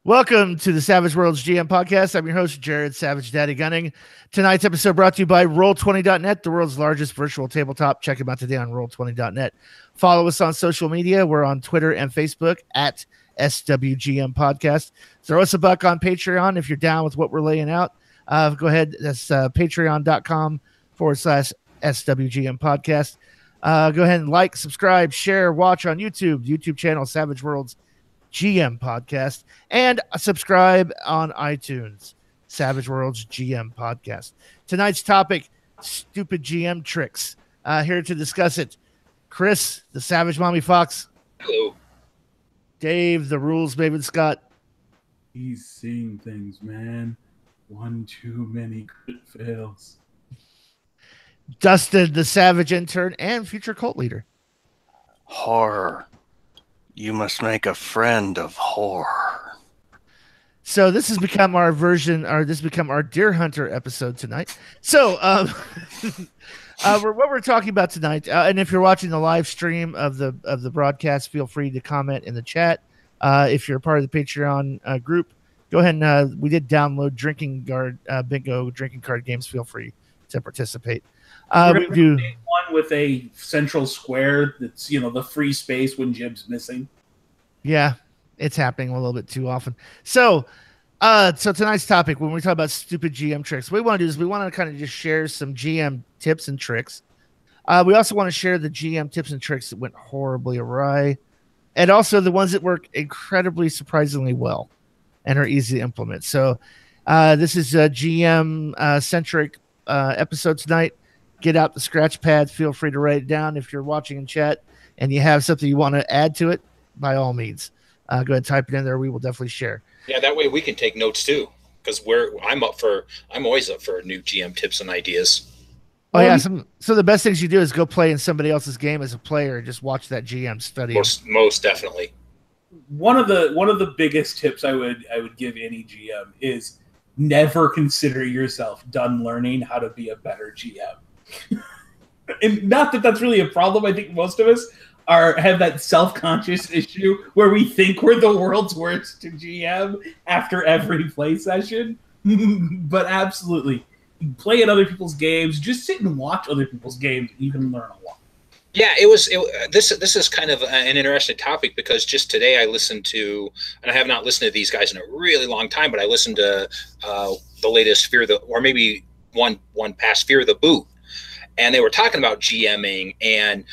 Welcome to the Savage Worlds GM podcast. I'm your host, Jared Savage Daddy Gunning. Tonight's episode brought to you by Roll20.net, the world's largest virtual tabletop. Check them out today on Roll20.net. Follow us on social media. We're on Twitter and Facebook at SWGM Podcast. Throw us a buck on Patreon if you're down with what we're laying out. Go ahead. That's patreon.com/SWGM Podcast. Go ahead and like, subscribe, share, watch on YouTube channel Savage Worlds GM Podcast, and subscribe on iTunes, Savage Worlds GM Podcast. Tonight's topic, stupid GM tricks. Here to discuss it, Chris, the Savage Mommy Fox. Hello. Dave, the Rules Maven Scott. He's seeing things, man. One too many crit fails. Dustin, the Savage Intern and future cult leader. Horror. You must make a friend of horror. So this has become our version, or this has become our Deer Hunter episode tonight. So what we're talking about tonight, and if you're watching the live stream of the broadcast, feel free to comment in the chat. If you're a part of the Patreon group, go ahead and we did download bingo drinking card games. Feel free to participate. We do one with a central square that's, the free space when Jim's missing. Yeah, it's happening a little bit too often. So tonight's topic, when we talk about stupid GM tricks, what we want to do is we want to kind of just share some GM tips and tricks. We also want to share the GM tips and tricks that went horribly awry, and also the ones that work incredibly surprisingly well and are easy to implement. So this is a GM centric episode tonight. Get out the scratch pad. Feel free to write it down if you're watching in chat and you have something you want to add to it. By all means, go ahead and type it in there. We will definitely share. Yeah, that way we can take notes too, because I'm always up for new GM tips and ideas. Oh yeah, so the best things you do is go play in somebody else's game as a player and just watch that GM study. Most definitely. One of the biggest tips I would give any GM is never consider yourself done learning how to be a better GM. And not that that's really a problem. I think most of us have that self-conscious issue where we think we're the world's worst to GM after every play session. But absolutely, play in other people's games. Just sit and watch other people's games. You can learn a lot. Yeah, this is kind of an interesting topic, because just today I listened to, and I have not listened to these guys in a really long time, but I listened to the latest or maybe one past Fear the Boot. And they were talking about GMing and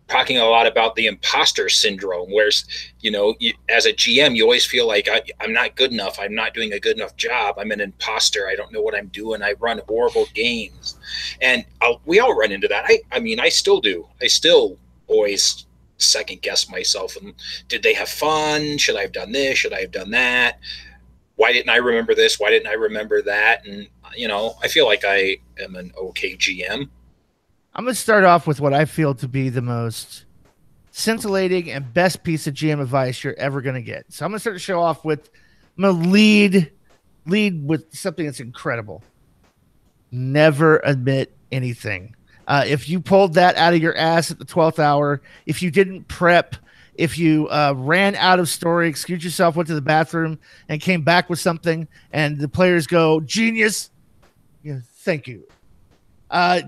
talking a lot about the imposter syndrome, where, as a GM, you always feel like I'm not good enough. I'm not doing a good enough job. I'm an imposter. I don't know what I'm doing. I run horrible games. And we all run into that. I still do. I still always second guess myself. And did they have fun? Should I have done this? Should I have done that? Why didn't I remember this? Why didn't I remember that? And, I feel like I am an okay GM. I'm going to start off with what I feel to be the most scintillating and best piece of GM advice you're ever going to get. So I'm going to start the show off with, I'm going to lead with something that's incredible. Never admit anything. If you pulled that out of your ass at the 12th hour, if you didn't prep, if you ran out of story, excused yourself, went to the bathroom, and came back with something, and the players go, genius, thank you.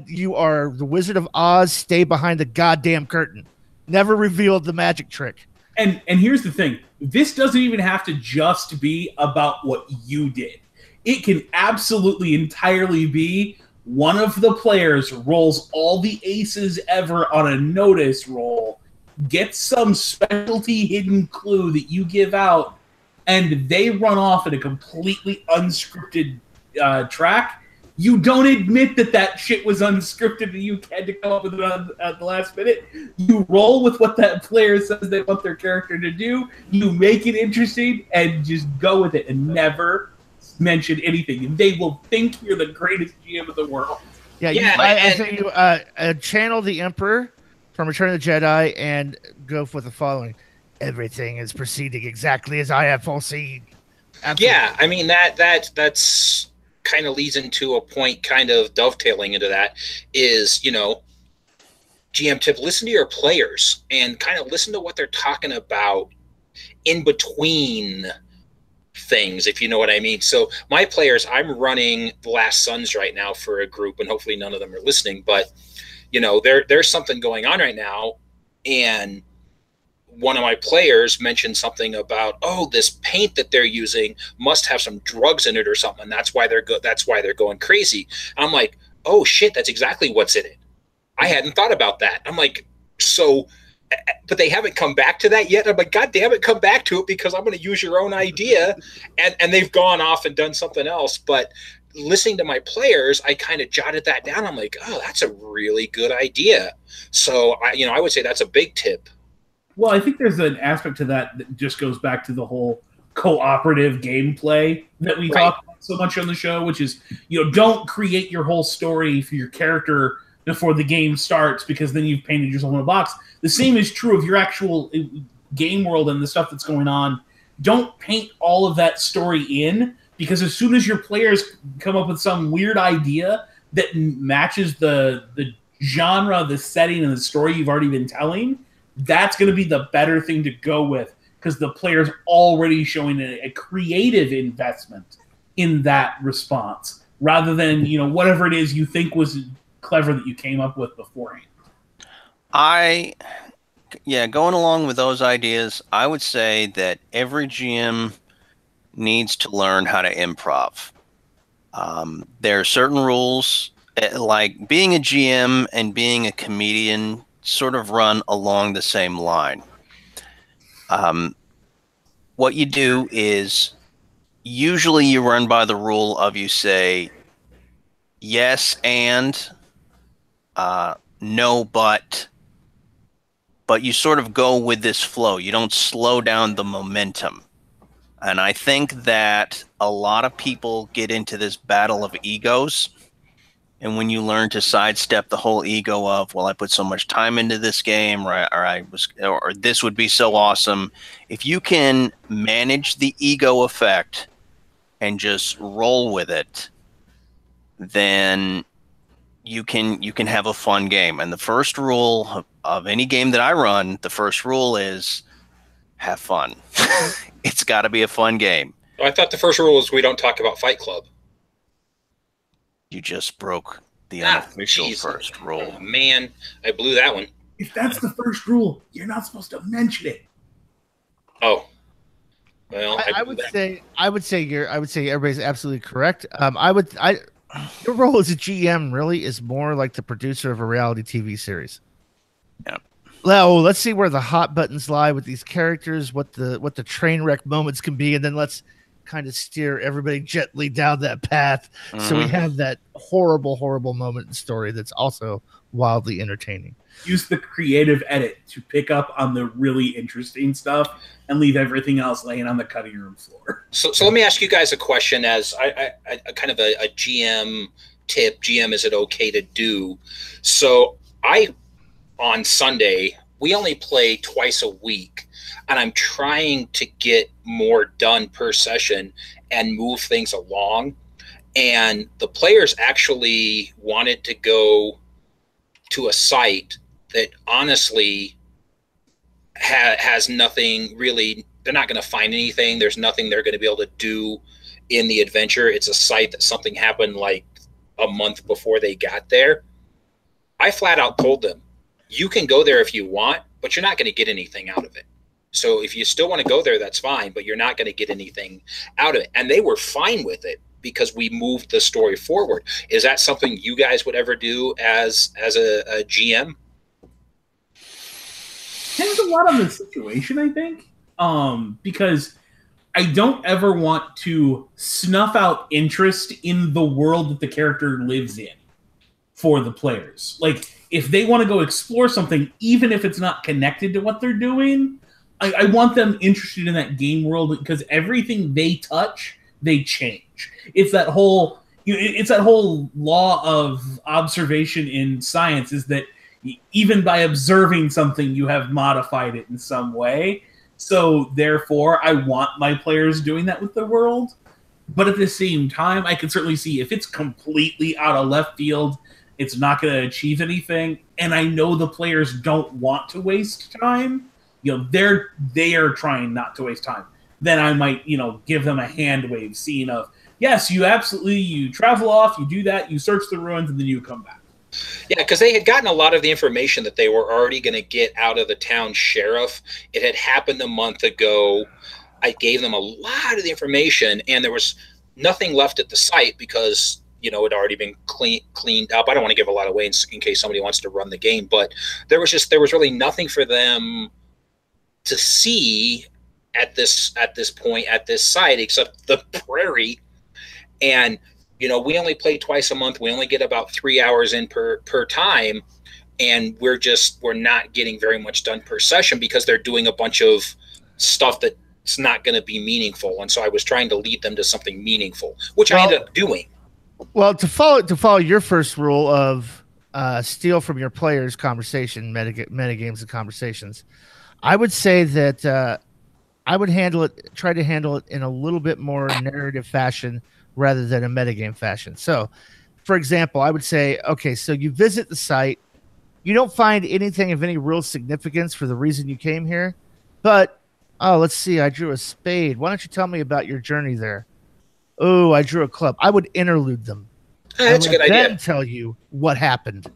You are the Wizard of Oz. Stay behind the goddamn curtain. Never revealed the magic trick. And here's the thing. This doesn't even have to just be about what you did. It can absolutely entirely be one of the players rolls all the aces ever on a notice roll, gets some specialty hidden clue that you give out, and they run off in a completely unscripted track. You don't admit that shit was unscripted and you had to come up with it at the last minute. You roll with what that player says they want their character to do. You make it interesting and just go with it and never mention anything. They will think you're the greatest GM of the world. Yeah, I think you channel the Emperor from Return of the Jedi and go for the following. Everything is proceeding exactly as I have foreseen. Absolutely. Yeah, I mean, that's kind of leads into a point, kind of dovetailing into that is, GM tip, listen to your players and kind of listen to what they're talking about in between things, if you know what I mean. So my players, I'm running The Last Sons right now for a group, and hopefully none of them are listening, but there's something going on right now, and one of my players mentioned something about, oh, this paint that they're using must have some drugs in it or something. That's why they're going crazy. I'm like, oh shit, that's exactly what's in it. I hadn't thought about that. I'm like, so, but they haven't come back to that yet. I'm like, God damn it, come back to it, because I'm going to use your own idea. And they've gone off and done something else. But listening to my players, I kind of jotted that down. I'm like, oh, that's a really good idea. So I would say that's a big tip. Well, I think there's an aspect to that just goes back to the whole cooperative gameplay that we talk about so much on the show, which is, don't create your whole story for your character before the game starts, because then you've painted yourself in a box. The same is true of your actual game world and the stuff that's going on. Don't paint all of that story in, because as soon as your players come up with some weird idea that matches the genre, the setting, and the story you've already been telling, that's going to be the better thing to go with, because the player's already showing a creative investment in that response, rather than whatever it is you think was clever that you came up with beforehand. Going along with those ideas, I would say that every GM needs to learn how to improv. There are certain rules, like being a GM and being a comedian sort of run along the same line. What you do is usually you run by the rule of, you say yes and no but you sort of go with this flow. You don't slow down the momentum. And I think that a lot of people get into this battle of egos. And when you learn to sidestep the whole ego of, well, I put so much time into this game, or this would be so awesome. If you can manage the ego effect and just roll with it, then you can have a fun game. And the first rule of any game that I run, the first rule is have fun. It's got to be a fun game. I thought the first rule is we don't talk about Fight Club. You just broke the unofficial first rule. Oh, man, I blew that one. If that's the first rule, you're not supposed to mention it. Oh, well, I would say everybody's absolutely correct. Your role as a GM really is more like the producer of a reality TV series. Yeah. Well, let's see where the hot buttons lie with these characters, what the train wreck moments can be, and then let's kind of steer everybody gently down that path. Mm-hmm. So we have that horrible, horrible moment in the story that's also wildly entertaining. Use the creative edit to pick up on the really interesting stuff and leave everything else laying on the cutting room floor. So let me ask you guys a question as I kind of a GM tip. GM, is it okay to do? So on Sunday, we only play twice a week, and I'm trying to get more done per session and move things along. And the players actually wanted to go to a site that honestly has nothing really. They're not going to find anything. There's nothing they're going to be able to do in the adventure. It's a site that something happened like a month before they got there. I flat out told them, you can go there if you want, but you're not going to get anything out of it. So if you still want to go there, that's fine, but you're not going to get anything out of it. And they were fine with it because we moved the story forward. Is that something you guys would ever do as a GM? Depends a lot on the situation, I think. Because I don't ever want to snuff out interest in the world that the character lives in for the players. Like, if they want to go explore something, even if it's not connected to what they're doing, I want them interested in that game world, because everything they touch, they change. It's that whole law of observation in science, is that even by observing something, you have modified it in some way. So therefore, I want my players doing that with the world. But at the same time, I can certainly see if it's completely out of left field, it's not going to achieve anything, and I know the players don't want to waste time. They are trying not to waste time. then I might, give them a hand wave scene of, yes, you travel off, you do that, you search the ruins, and then you come back. Yeah, because they had gotten a lot of the information that they were already going to get out of the town sheriff. It had happened a month ago. I gave them a lot of the information, and there was nothing left at the site because, it had already been cleaned up. I don't want to give a lot away in case somebody wants to run the game, but there was really nothing for them to see at this point at this site except the prairie. And we only play twice a month. We only get about 3 hours in per time, and we're not getting very much done per session because they're doing a bunch of stuff that's not going to be meaningful. And so I was trying to lead them to something meaningful, which I ended up doing. Well, to follow your first rule of steal from your players' conversation, metagames and conversations, I would say that I would try to handle it in a little bit more narrative fashion rather than a metagame fashion. So, for example, I would say, okay, so you visit the site, you don't find anything of any real significance for the reason you came here, but, let's see, I drew a spade. Why don't you tell me about your journey there? Oh, I drew a club. I would interlude them. That's a good idea. Then tell you what happened,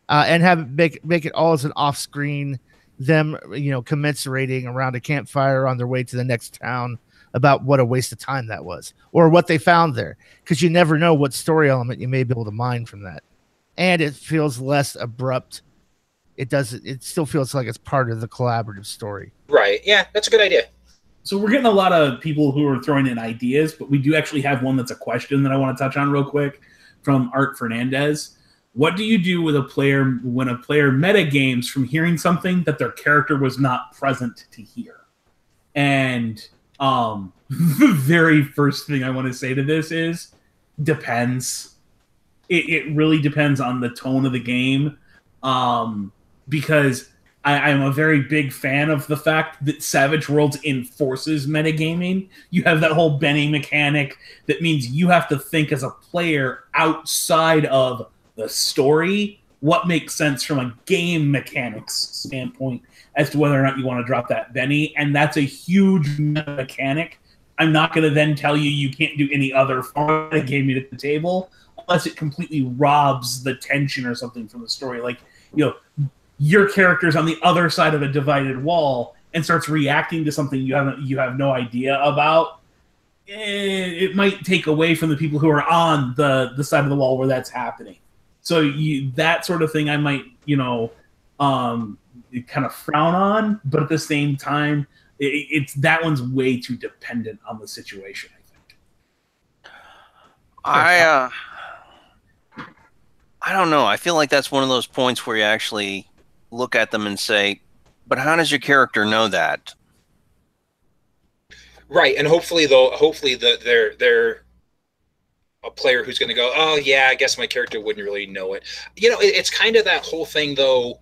and have it make it all as an off-screen, them, commiserating around a campfire on their way to the next town about what a waste of time that was, or what they found there, because you never know what story element you may be able to mine from that, and it feels less abrupt. It still feels like it's part of the collaborative story. Right. Yeah, that's a good idea. So we're getting a lot of people who are throwing in ideas, but we do actually have one that's a question that I want to touch on real quick from Art Fernandez. What do you do with a player when a player metagames from hearing something that their character was not present to hear? And the very first thing I want to say to this is depends. It really depends on the tone of the game, because I'm a very big fan of the fact that Savage Worlds enforces metagaming. You have that whole Benny mechanic that means you have to think as a player outside of the story what makes sense from a game mechanics standpoint as to whether or not you want to drop that Benny, and that's a huge mechanic. I'm not going to then tell you can't do any other form of gaming at the table unless it completely robs the tension or something from the story. Like, your character's on the other side of a divided wall and starts reacting to something you have no idea about. It might take away from the people who are on the side of the wall where that's happening. So that sort of thing I might, kind of frown on, but at the same time, it's that one's way too dependent on the situation, I think. I don't know. I feel like that's one of those points where you actually look at them and say, but how does your character know that? Right, and hopefully they're a player who's going to go, oh yeah, I guess my character wouldn't really know it. It's kind of that whole thing, though.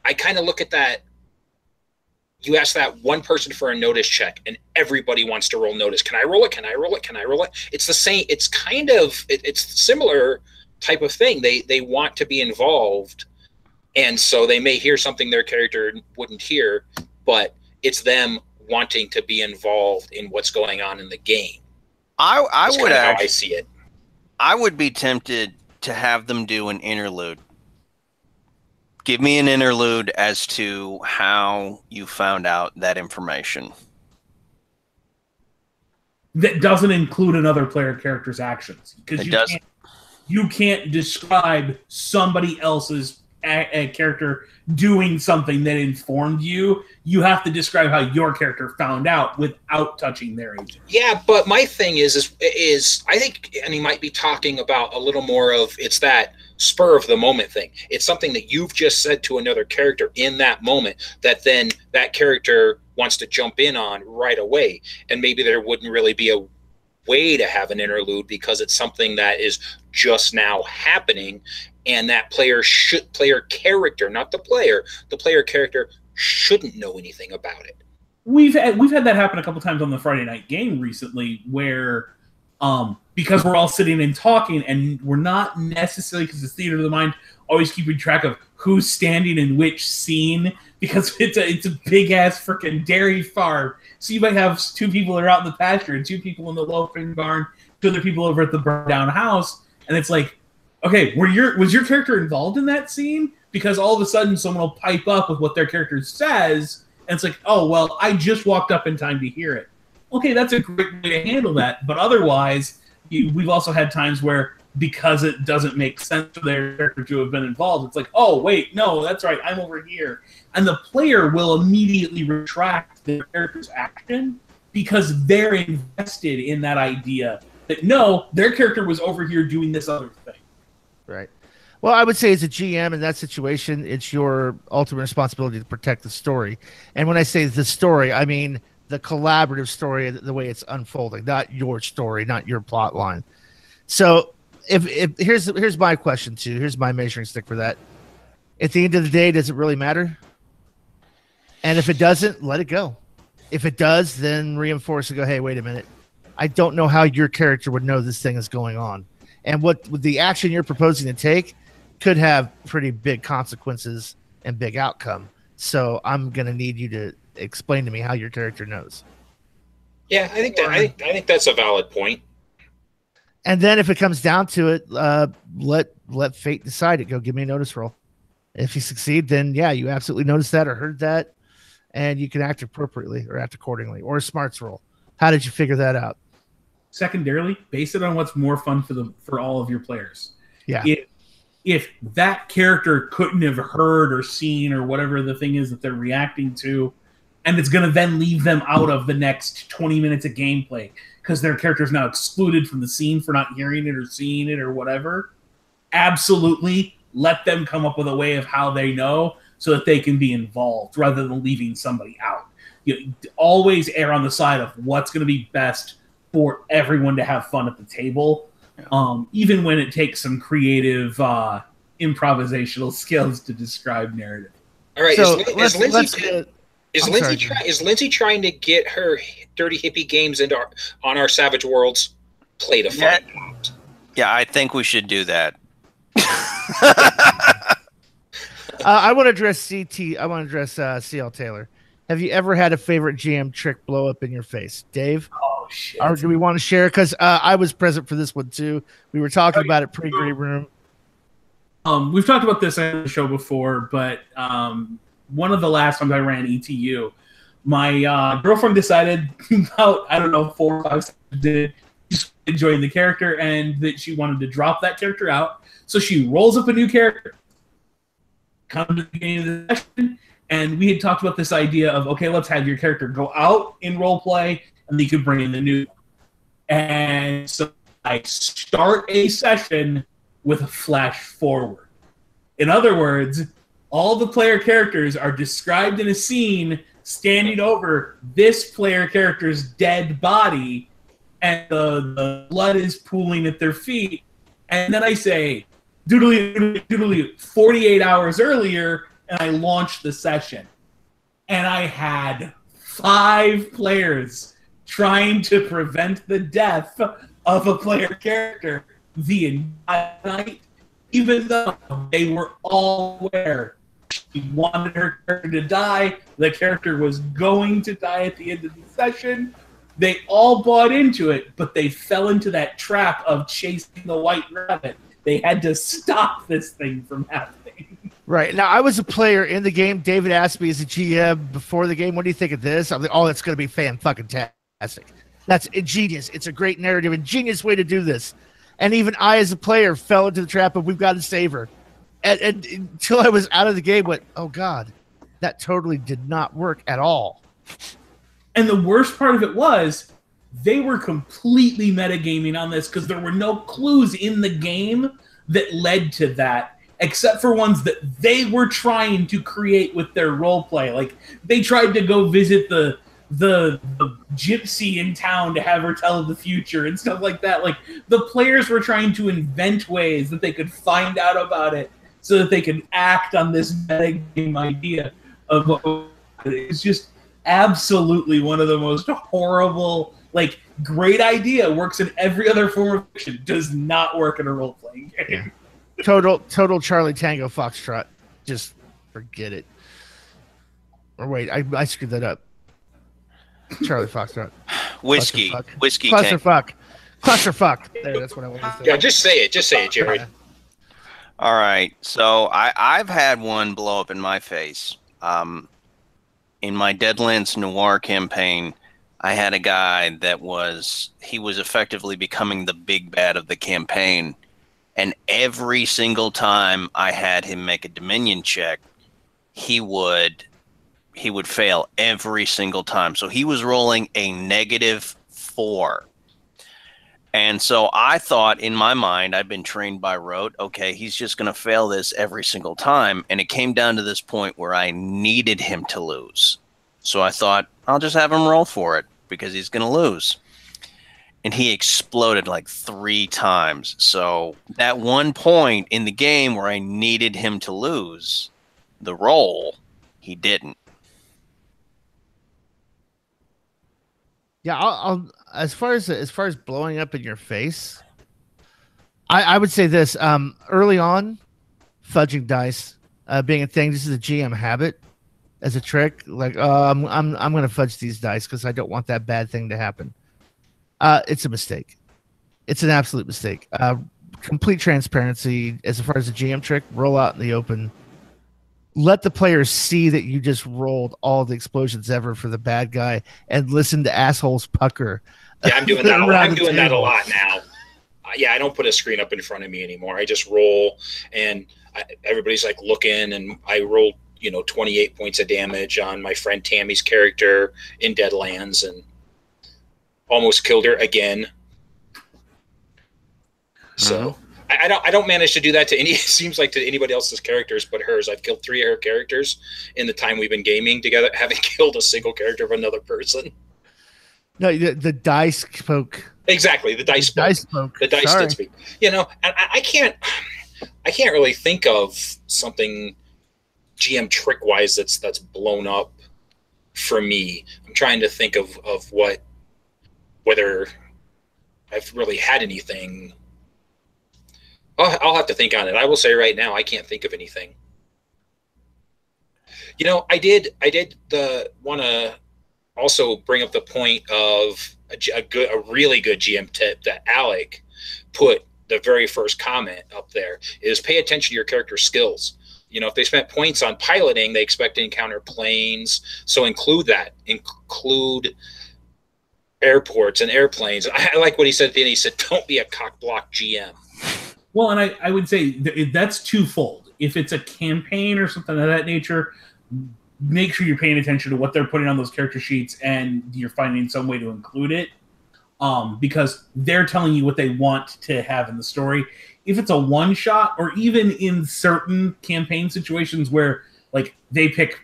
I kind of look at that. You ask that one person for a notice check, and everybody wants to roll notice. Can I roll it? Can I roll it? Can I roll it? It's the same. It's kind of it's similar type of thing. They want to be involved, and so they may hear something their character wouldn't hear, but it's them wanting to be involved in what's going on in the game. I would how I see it. I would be tempted to have them do an interlude. Give me an interlude as to how you found out that information. That doesn't include another player character's actions. Because you can't describe somebody else's a character doing something that informed you. You have to describe how your character found out without touching their agent. Yeah, but my thing is I think, and he might be talking about a little more of, it's that spur of the moment thing. It's something that you've just said to another character in that moment that then that character wants to jump in on right away. And maybe there wouldn't really be a way to have an interlude because it's something that is just now happening, and that player character, not the player character shouldn't know anything about it. We've had that happen a couple times on the Friday night game recently, where because we're all sitting and talking, and we're not necessarily, because it's theater of the mind, always keeping track of who's standing in which scene, because it's a big ass freaking dairy farm. So you might have 2 people that are out in the pasture and 2 people in the loafing barn, 2 other people over at the burn down house, and it's like, okay, was your character involved in that scene? Because all of a sudden someone will pipe up with what their character says, and it's like, oh, well, I just walked up in time to hear it. Okay, that's a great way to handle that, but otherwise, we've also had times where, because it doesn't make sense for their character to have been involved, it's like, oh, wait, no, that's right, I'm over here. And the player will immediately retract their character's action because they're invested in that idea that, no, their character was over here doing this other thing. Right. Well, I would say as a GM in that situation, it's your ultimate responsibility to protect the story. And when I say the story, I mean the collaborative story, the way it's unfolding, not your story, not your plot line. So if here's my question too. Here's my measuring stick for that. At the end of the day, does it really matter? And if it doesn't, let it go. If it does, then reinforce and go, hey, wait a minute. I don't know how your character would know this thing is going on. And what the action you're proposing to take could have pretty big consequences and big outcome. So I'm going to need you to explain to me how your character knows. Yeah, I think that's a valid point. And then if it comes down to it, let fate decide it. Go give me a notice roll. If you succeed, then yeah, you absolutely noticed that or heard that, and you can act appropriately or act accordingly, or a smarts roll. How did you figure that out? Secondarily, base it on what's more fun for all of your players. Yeah. If that character couldn't have heard or seen or whatever the thing is that they're reacting to, and it's going to then leave them out of the next 20 minutes of gameplay because their character is now excluded from the scene for not hearing it or seeing it or whatever, absolutely let them come up with a way of how they know so that they can be involved rather than leaving somebody out. You always err on the side of what's going to be best for everyone to have fun at the table, even when it takes some creative improvisational skills to describe narrative. All right, So is Lindsay trying to get her dirty hippie games into on our Savage Worlds play to fun? Yeah, I think we should do that. I want to address CT. I want to address CL Taylor. Have you ever had a favorite GM trick blow up in your face, Dave? Oh shit! Or do we want to share? Because I was present for this one too. We were talking about it pre-green room. We've talked about this on the show before, but one of the last times I ran ETU, my girlfriend decided about 4 or 5 seconds she's enjoying the character and that she wanted to drop that character out. So she rolls up a new character, comes to the beginning of the session, and we had talked about this idea of, okay, let's have your character go out in role play, and then you can bring in the new one. And so I start a session with a flash forward. In other words, all the player characters are described in a scene standing over this player character's dead body, and the blood is pooling at their feet. And then I say, doodly, doodly, doodly, 48 hours earlier, and I launched the session. And I had 5 players trying to prevent the death of a player character the entire night, even though they were all aware she wanted her character to die. The character was going to die at the end of the session. They all bought into it, but they fell into that trap of chasing the white rabbit. They had to stop this thing from happening. Right. Now, I was a player in the game. David asked me as a GM before the game, what do you think of this? I'm like, oh, it's going to be fan-fucking-tastic. That's ingenious. It's a great narrative, ingenious way to do this. And even I, as a player, fell into the trap of we've got to save her. And until I was out of the game, went, oh, God, that totally did not work at all. And the worst part of it was they were completely metagaming on this because there were no clues in the game that led to that, except for ones that they were trying to create with their role play. Like, they tried to go visit the gypsy in town to have her tell the future and stuff like that. Like, the players were trying to invent ways that they could find out about it so that they could act on this metagame idea of it's just absolutely one of the most horrible, like, great idea, works in every other form of fiction, does not work in a role-playing game. Yeah. Total Charlie Tango Foxtrot. Just forget it. Or wait, I screwed that up. Charlie Foxtrot. Whiskey. Clusterfuck. Clusterfuck. There, that's what I wanted to say. Yeah, just say it. Just say it, Jerry. All right. So I've had one blow up in my face. In my Deadlands Noir campaign, I had a guy that was effectively becoming the big bad of the campaign. And every single time I had him make a Dominion check, he would fail every single time. So he was rolling a -4. And so I thought in my mind, I've been trained by rote, okay, he's just going to fail this every single time. And it came down to this point where I needed him to lose. So I thought, I'll just have him roll for it because he's going to lose. And he exploded like 3 times. So that one point in the game where I needed him to lose the roll, he didn't. Yeah, I'll as far as blowing up in your face, I would say this. Early on, fudging dice being a thing. This is a GM habit as a trick. Like, I'm going to fudge these dice because I don't want that bad thing to happen. It's a mistake. It's an absolute mistake. Complete transparency as far as a GM trick. Roll out in the open. Let the players see that you just rolled all the explosions ever for the bad guy, and listen to assholes pucker. Yeah, I'm doing that. I'm doing that a lot now. Yeah, I don't put a screen up in front of me anymore. I just roll, and everybody's like looking, and I rolled 28 points of damage on my friend Tammy's character in Deadlands, and almost killed her again. So. I don't manage to do that to any. It seems like to anybody else's characters but hers. I've killed 3 of her characters in the time we've been gaming together, having killed a single character of another person. No, the dice spoke. Exactly, the dice spoke. The dice did speak. And I can't really think of something GM trick wise that's blown up for me. I'm trying to think of whether I've really had anything. I'll have to think on it. I will say right now, I can't think of anything. I did want to also bring up the point of a really good GM tip that Alec put the very first comment up there is pay attention to your character's skills. If they spent points on piloting, they expect to encounter planes. So include that. Include airports and airplanes. I like what he said at the end. He said, don't be a cock-block GM. Well, and I would say that's twofold. If it's a campaign or something of that nature, make sure you're paying attention to what they're putting on those character sheets and you're finding some way to include it because they're telling you what they want to have in the story. If it's a one-shot or even in certain campaign situations where like they pick,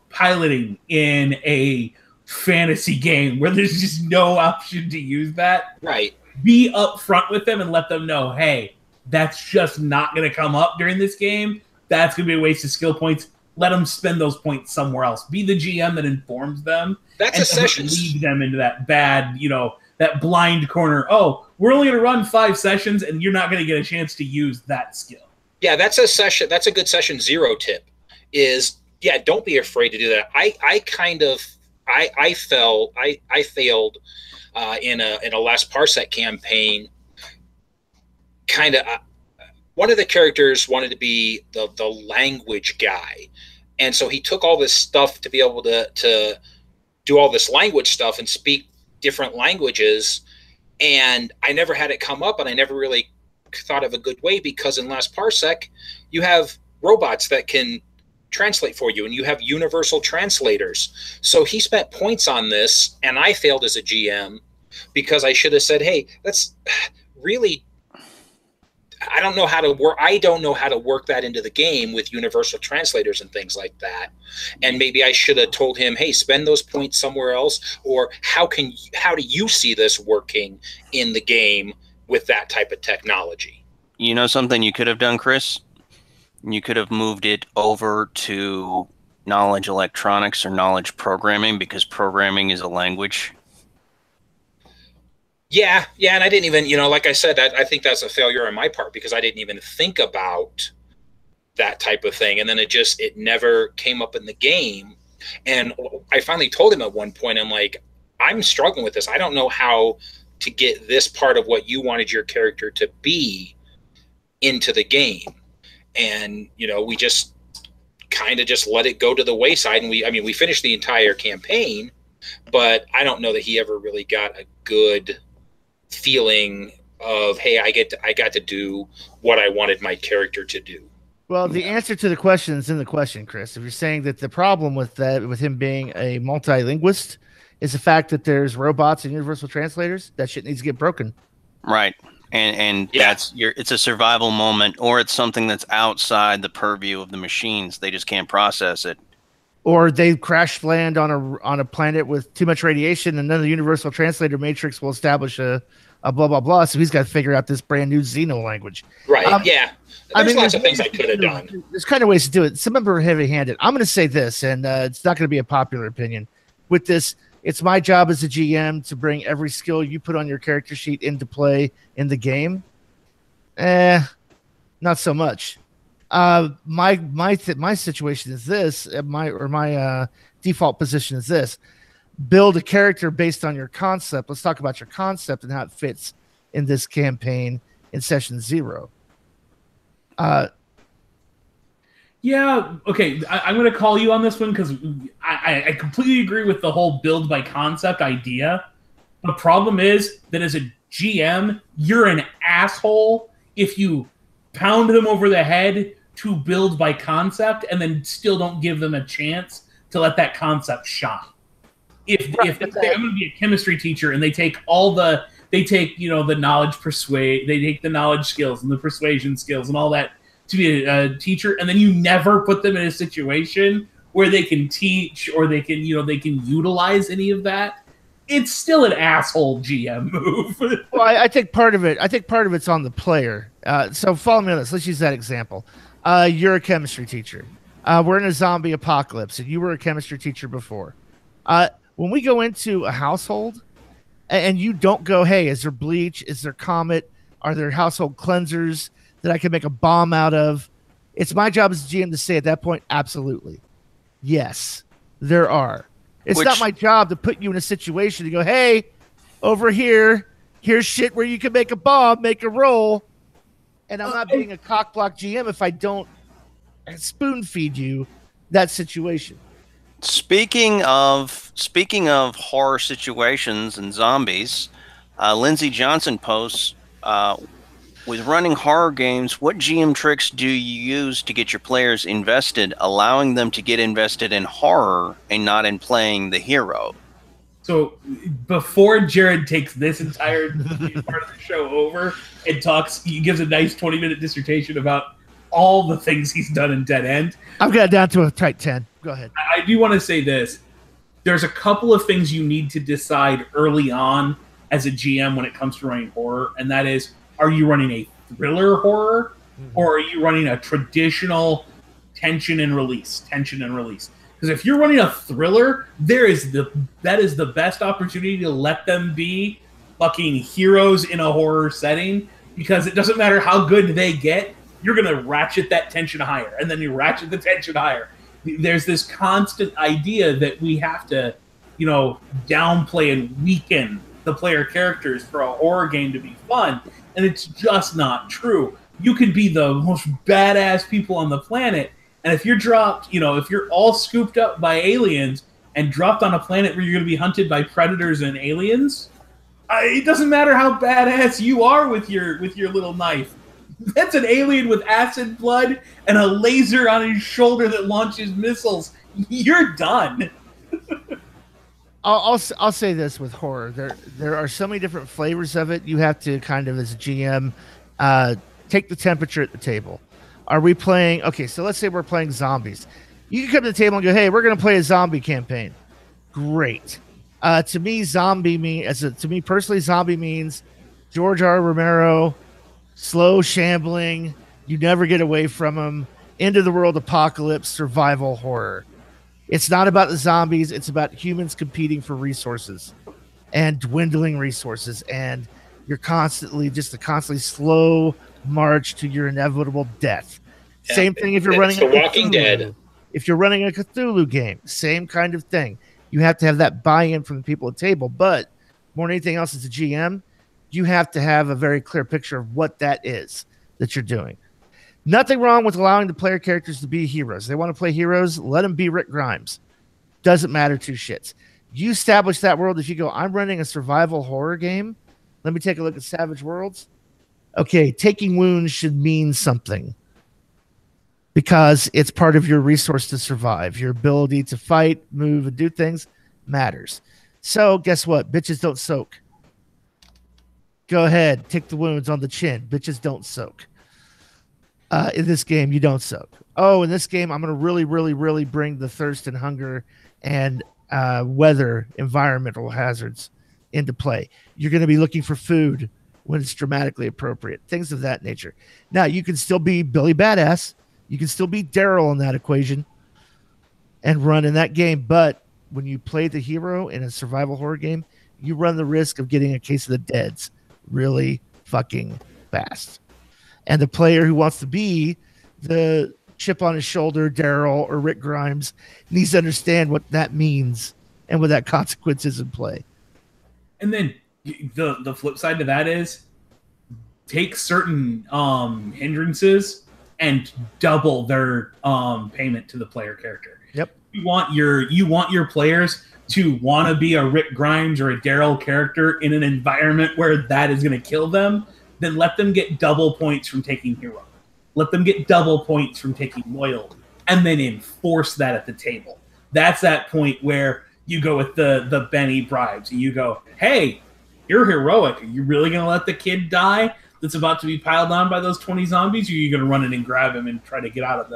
piloting in a fantasy game where there's just no option to use that. Right. Be upfront with them and let them know, hey, that's just not going to come up during this game. That's going to be a waste of skill points. Let them spend those points somewhere else. Be the GM that informs them. That's a session. Lead them into that bad, that blind corner. Oh, we're only going to run 5 sessions, and you're not going to get a chance to use that skill. Yeah, that's a session. That's a good session 0 tip. Don't be afraid to do that. I failed in a last Parsec campaign. One of the characters wanted to be the language guy, and so he took all this stuff to be able to do all this language stuff and speak different languages, and I never had it come up, and I never really thought of a good way because in last Parsec you have robots that can translate for you, and you have universal translators. So he spent points on this, and I failed as a GM because I should have said, hey, that's really, I don't know how to work that into the game with universal translators and things like that. And maybe I should have told him, hey, spend those points somewhere else, or how do you see this working in the game with that type of technology? Something you could have done, Chris? You could have moved it over to knowledge electronics or knowledge programming, because programming is a language. Yeah, and I didn't even, like I said, I think that's a failure on my part because I didn't even think about that type of thing, and then it never came up in the game. And I finally told him at one point, I'm like, I'm struggling with this. I don't know how to get this part of what you wanted your character to be into the game. And, we just kind of just let it go to the wayside. And we finished the entire campaign, but I don't know that he ever really got a good feeling of, hey, I got to do what I wanted my character to do. Well, the answer to the question is in the question, Chris. If you're saying that the problem with him being a multilinguist is the fact that there's robots and universal translators, that shit needs to get broken. Right. And it's a survival moment, or it's something that's outside the purview of the machines. They just can't process it. Or they crash land on a planet with too much radiation, and then the universal translator matrix will establish a blah blah blah. So he's got to figure out this brand new Xeno language. Right. Yeah. There's lots of things I could have done. There's kind of ways to do it. Some of them are heavy-handed. I'm going to say this, and it's not going to be a popular opinion. With this, it's my job as a GM to bring every skill you put on your character sheet into play in the game. Not so much. My situation is this. My default position is this: build a character based on your concept. Let's talk about your concept and how it fits in this campaign in session 0. Yeah, okay. I'm going to call you on this one because I completely agree with the whole build by concept idea. The problem is that as a GM, you're an asshole if you pound them over the head to build by concept and then still don't give them a chance to let that concept shine. If I'm going to be a chemistry teacher and they take the knowledge they take the knowledge skills and the persuasion skills and all that to be a teacher, and then you never put them in a situation where they can teach or they can utilize any of that, it's still an asshole GM move. Well, I think part of it's on the player. So follow me on this. Let's use that example. You're a chemistry teacher. We're in a zombie apocalypse, and you were a chemistry teacher before. When we go into a household, and you don't go, hey, is there bleach? Is there Comet? Are there household cleansers that I can make a bomb out of? It's my job as a GM to say at that point, absolutely. Yes, there are. It's not my job to put you in a situation to go, hey, over here, here's shit where you can make a bomb, make a roll. And I'm not being a cockblock GM if I don't spoon feed you that situation. Speaking of horror situations and zombies, Lindsay Johnson posts, with running horror games, what GM tricks do you use to get your players invested, allowing them to get invested in horror and not in playing the hero? So before Jared takes this entire part of the show over and he gives a nice 20-minute dissertation about all the things he's done in Dead End. I've got it down to a tight 10. Go ahead. I do want to say this. There's a couple of things you need to decide early on as a GM when it comes to running horror, and that is, are you running a thriller horror, or are you running a traditional tension and release? Because if you're running a thriller, that is the best opportunity to let them be fucking heroes in a horror setting, because it doesn't matter how good they get, you're going to ratchet that tension higher, and then you ratchet the tension higher. There's this constant idea that we have to, downplay and weaken the player characters for a horror game to be fun. And it's just not true. You can be the most badass people on the planet, and if you're dropped, if you're all scooped up by aliens and dropped on a planet where you're going to be hunted by predators and aliens, it doesn't matter how badass you are with your little knife. That's an alien with acid blood and a laser on his shoulder that launches missiles. You're done. I'll say this with horror. There are so many different flavors of it. You have to kind of, as a GM, take the temperature at the table. Are we playing? Okay, so let's say we're playing zombies. You can come to the table and go, "Hey, we're going to play a zombie campaign." Great. To me, zombie means George R. Romero, slow shambling. You never get away from him. End of the world apocalypse, survival horror. It's not about the zombies. It's about humans competing for resources and dwindling resources. And you're constantly just a constantly slow march to your inevitable death. Yeah. Same thing if you're running The Walking Dead. If you're running a Cthulhu game, same kind of thing. You have to have that buy-in from the people at the table. But more than anything else, as a GM, you have to have a very clear picture of what that is that you're doing. Nothing wrong with allowing the player characters to be heroes. They want to play heroes, let them be Rick Grimes. Doesn't matter two shits. You establish that world. If you go, I'm running a survival horror game, let me take a look at Savage Worlds. Okay, taking wounds should mean something because it's part of your resource to survive. Your ability to fight, move, and do things matters. So guess what? Bitches don't soak. Go ahead, take the wounds on the chin. Bitches don't soak. In this game, you don't soak. Oh, in this game, I'm going to really, really, really bring the thirst and hunger and weather, environmental hazards into play. You're going to be looking for food when it's dramatically appropriate, things of that nature. Now, you can still be Billy Badass. You can still be Daryl in that equation and run in that game. But when you play the hero in a survival horror game, you run the risk of getting a case of the deads really fucking fast. And the player who wants to be the chip on his shoulder, Daryl or Rick Grimes, needs to understand what that means and what that consequence is in play. And then the flip side to that is take certain hindrances and double their payment to the player character. Yep. You want your players to want to be a Rick Grimes or a Daryl character in an environment where that is going to kill them. Then let them get double points from taking hero. Let them get double points from taking loyalty, and then enforce that at the table. That's that point where you go with the Benny bribes, and you go, hey, you're heroic. Are you really going to let the kid die that's about to be piled on by those 20 zombies, or are you going to run in and grab him and try to get out of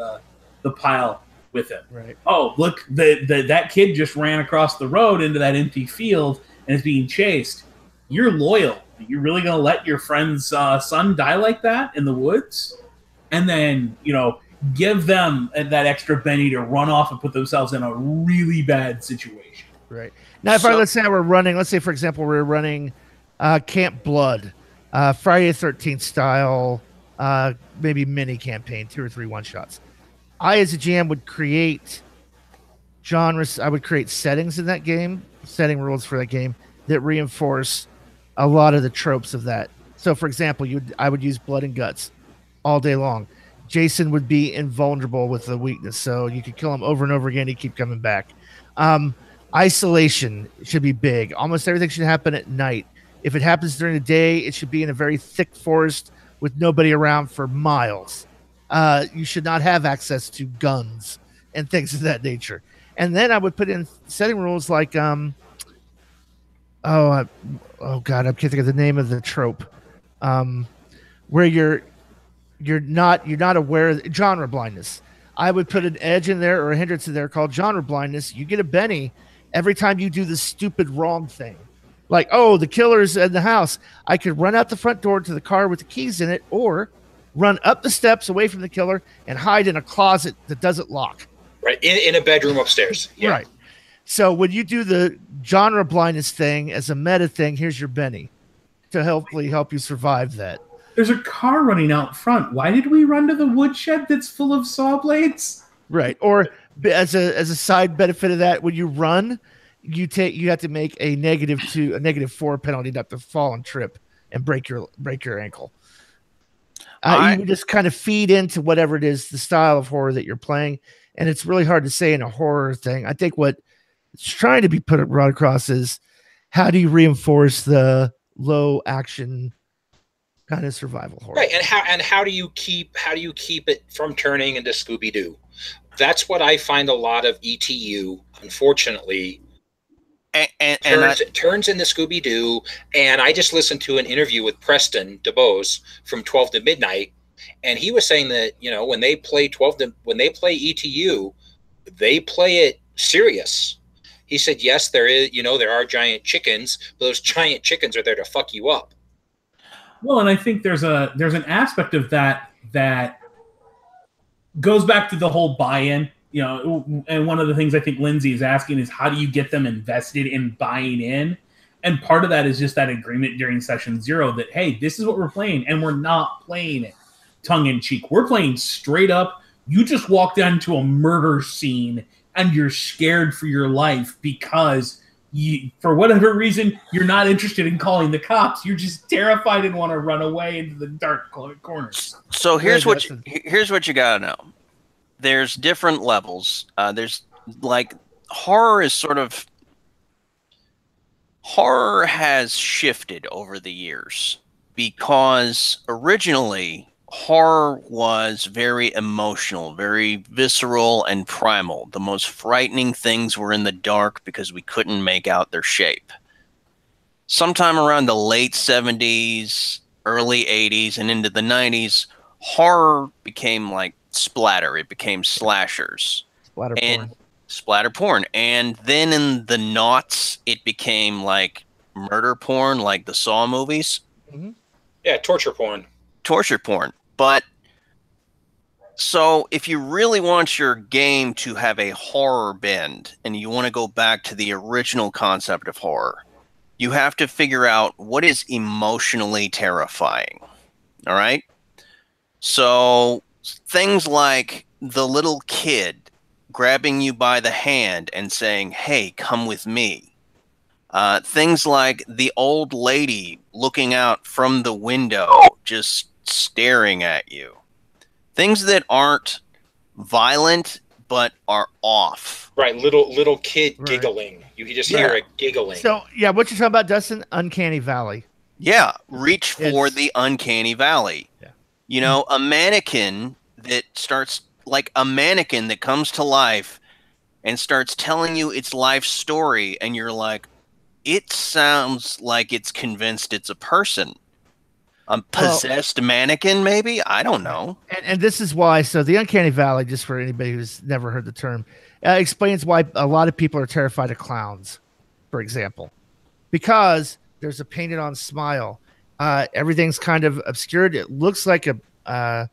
the pile with him? Right. Oh, look, that kid just ran across the road into that empty field and is being chased. You're loyal. You're really going to let your friend's son die like that in the woods? And then, give them that extra Benny to run off and put themselves in a really bad situation. Right. Now, let's say we're running, for example, we're running Camp Blood, Friday the 13th style, maybe mini campaign, 2 or 3 one-shots. I, as a GM, would create genres. I would create settings in that game, setting rules for that game that reinforce a lot of the tropes of that. So, for example, I would use blood and guts all day long. Jason would be invulnerable with a weakness, so you could kill him over and over again. He'd keep coming back. Isolation should be big. Almost everything should happen at night. If it happens during the day, it should be in a very thick forest with nobody around for miles. You should not have access to guns and things of that nature. And then I would put in setting rules like oh god, I can't think of the name of the trope, where you're not aware of genre blindness. I would put an edge in there or a hindrance in there called genre blindness. You get a Benny every time you do the stupid wrong thing, like, oh, the killer's in the house. I could run out the front door to the car with the keys in it, or run up the steps away from the killer and hide in a closet that doesn't lock. Right, in a bedroom upstairs. Yeah. Right. So when you do the genre blindness thing as a meta thing, here's your Benny to hopefully help you survive that. There's a car running out front. Why did we run to the woodshed that's full of saw blades? Right. Or as a side benefit of that, when you run, you have to make a -4 penalty not to fall and trip and break your ankle. You just kind of feed into whatever it is, the style of horror that you're playing, and it's really hard to say in a horror thing. I think what it's trying to be brought across is how do you reinforce the low action kind of survival horror, right? And how do you keep it from turning into Scooby-Doo? That's what I find a lot of ETU, unfortunately, turns into Scooby-Doo. And I just listened to an interview with Preston DeBose from 12 to Midnight, and he was saying that when they play ETU, they play it serious. He said, yes, there are giant chickens, but those giant chickens are there to fuck you up. Well, and I think there's an aspect of that goes back to the whole buy-in You know, and one of the things I think Lindsay is asking is how do you get them invested in buying in? And part of that is just that agreement during session 0 that, hey, this is what we're playing, and we're not playing it tongue in cheek. We're playing straight up. You just walked into a murder scene and you're scared for your life because you, for whatever reason, you're not interested in calling the cops. You're just terrified and want to run away into the dark corners. So here's what you gotta know. There's different levels. There's like horror has shifted over the years because originally horror was very emotional, very visceral and primal. The most frightening things were in the dark because we couldn't make out their shape. Sometime around the late 70s, early 80s, and into the 90s, horror became like splatter. It became slashers. Splatter porn. And then in the noughts, it became like murder porn, like the Saw movies. Mm-hmm. Yeah, torture porn. But so if you really want your game to have a horror bend and you want to go back to the original concept of horror, you have to figure out what is emotionally terrifying. All right? So things like the little kid grabbing you by the hand and saying, hey, come with me. Things like the old lady looking out from the window, just staring at you. Things that aren't violent, but are off. Right, little kid giggling. You can just hear it giggling. So, yeah, what you're talking about, Dustin? Uncanny Valley. Yeah, reach for the uncanny valley. Yeah. You know, a mannequin that starts, like a mannequin that comes to life and starts telling you its life story, and you're like, it sounds like it's convinced it's a person. A possessed mannequin, maybe? I don't know. And this is why, so the Uncanny Valley, just for anybody who's never heard the term, explains why a lot of people are terrified of clowns, for example. Because there's a painted-on smile. Everything's kind of obscured. It looks like a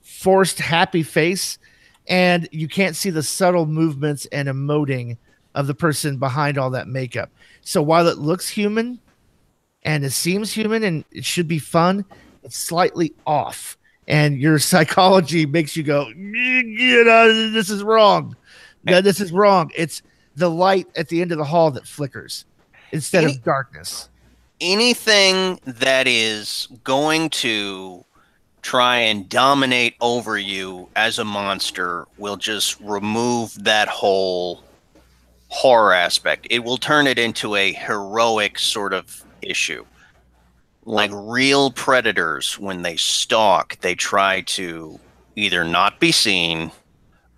forced happy face, and you can't see the subtle movements and emoting of the person behind all that makeup. So while it looks human and it seems human and it should be fun, it's slightly off. And your psychology makes you go, you know, this is wrong. No, this is wrong. It's the light at the end of the hall that flickers instead of darkness. Anything that is going to try and dominate over you as a monster will just remove that whole horror aspect. It will turn it into a heroic sort of issue. Like real predators, when they stalk, they try to either not be seen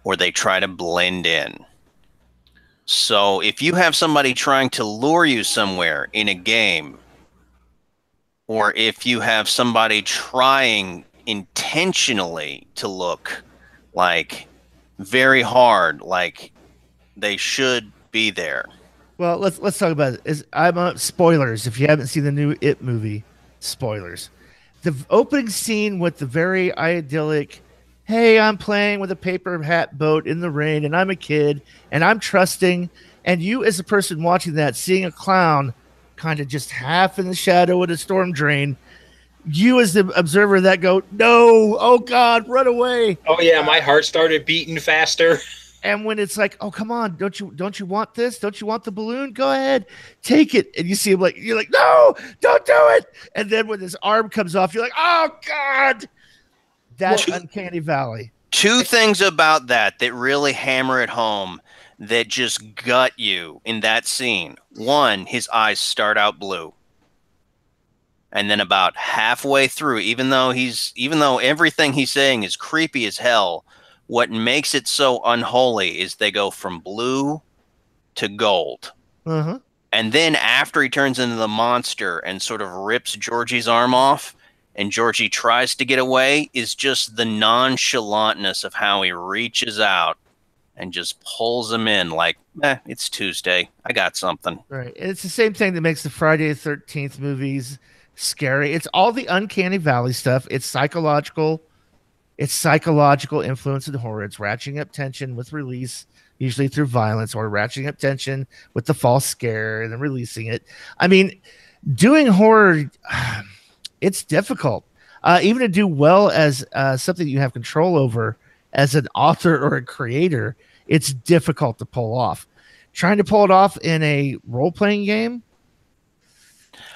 or they try to blend in. So if you have somebody trying to lure you somewhere in a game, or if you have somebody trying intentionally to look like very hard, like they should be there. Well, let's talk about it. Spoilers. If you haven't seen the new It movie, spoilers. The opening scene with the very idyllic, hey, I'm playing with a paper hat boat in the rain, and I'm a kid, and I'm trusting, and you as a person watching that, seeing a clown kind of just half in the shadow with a storm drain, you as the observer of that go, no, oh God, run away. Oh yeah, my heart started beating faster. And when it's like, oh, come on, don't you want this? Don't you want the balloon? Go ahead, take it. And you see him like, you're like, no, don't do it. And then when his arm comes off, you're like, oh God, that's Uncanny Valley. Two things about that really hammer it home, that just gut you in that scene. One, his eyes start out blue. And then about halfway through, even though everything he's saying is creepy as hell, what makes it so unholy is they go from blue to gold. Uh-huh. And then after he turns into the monster and sort of rips Georgie's arm off, and Georgie tries to get away, is just the nonchalantness of how he reaches out and just pulls him in like, it's Tuesday. I got something. Right. And it's the same thing that makes the Friday the 13th movies scary. It's all the Uncanny Valley stuff. It's psychological. It's psychological influence in horror. It's ratcheting up tension with release, usually through violence, or ratcheting up tension with the false scare and then releasing it. I mean, doing horror, it's difficult. Even to do well as something you have control over as an author or a creator, it's difficult to pull off. Trying to pull it off in a role-playing game,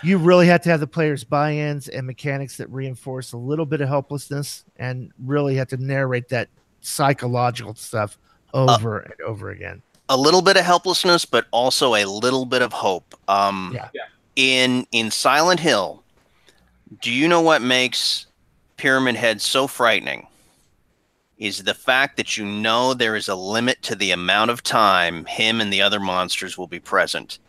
you really have to have the players' buy-ins and mechanics that reinforce a little bit of helplessness, and really have to narrate that psychological stuff over and over again. A little bit of helplessness, but also a little bit of hope. In Silent Hill, do you know what makes Pyramid Head so frightening? Is the fact that you know there is a limit to the amount of time him and the other monsters will be present.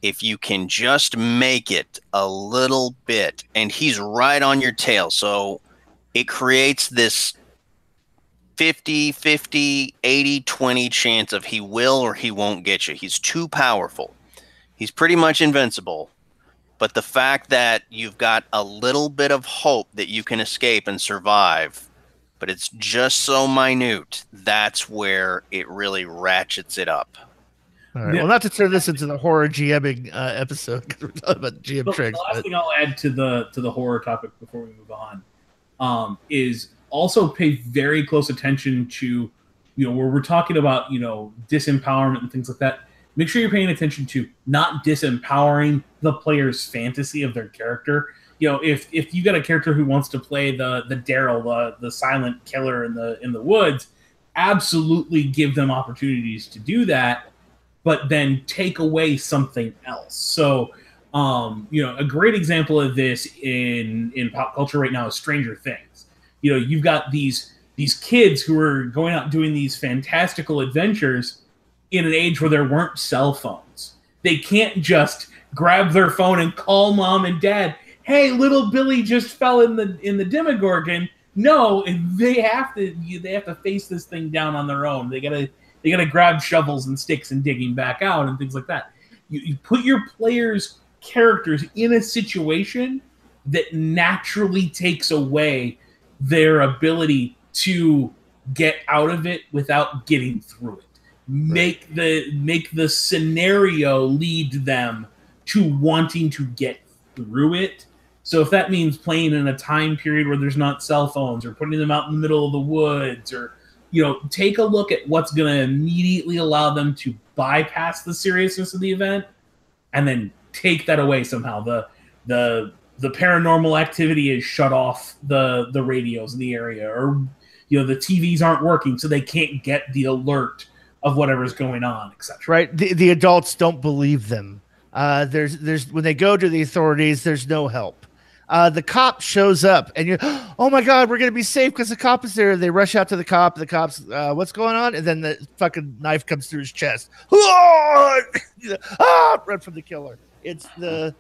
If you can just make it a little bit, and he's right on your tail, so it creates this 50-50, 80-20 chance of he will or he won't get you. He's too powerful. He's pretty much invincible. But the fact that you've got a little bit of hope that you can escape and survive, but it's just so minute, that's where it really ratchets it up. All right. Well, not to turn this into the horror GMing episode, because we're talking about GM tricks. The last thing I'll add to the horror topic before we move on is also pay very close attention to, where we're talking about, disempowerment and things like that. Make sure you're paying attention to not disempowering the player's fantasy of their character. If you got a character who wants to play the Daryl, the silent killer in the woods, absolutely give them opportunities to do that, but then take away something else. So, a great example of this in pop culture right now is Stranger Things. You've got these kids who are going out doing these fantastical adventures in an age where there weren't cell phones. They can't just grab their phone and call mom and dad. Hey, little Billy just fell in the Demogorgon. No, they have to face this thing down on their own. They gotta grab shovels and sticks and digging back out and things like that. You put your players' characters in a situation that naturally takes away their ability to get out of it without getting through it. Make the scenario lead them to wanting to get through it. So if that means playing in a time period where there's not cell phones, or putting them out in the middle of the woods, or take a look at what's going to immediately allow them to bypass the seriousness of the event, and then take that away somehow. The paranormal activity is shut off the radios in the area, or the TVs aren't working, so they can't get the alert of whatever's going on, etc. Right. The adults don't believe them. There's when they go to the authorities, there's no help. The cop shows up, and you're, oh my God, we're going to be safe because the cop is there. They rush out to the cop. The cop's, what's going on? And then the fucking knife comes through his chest. Run from the killer. It's the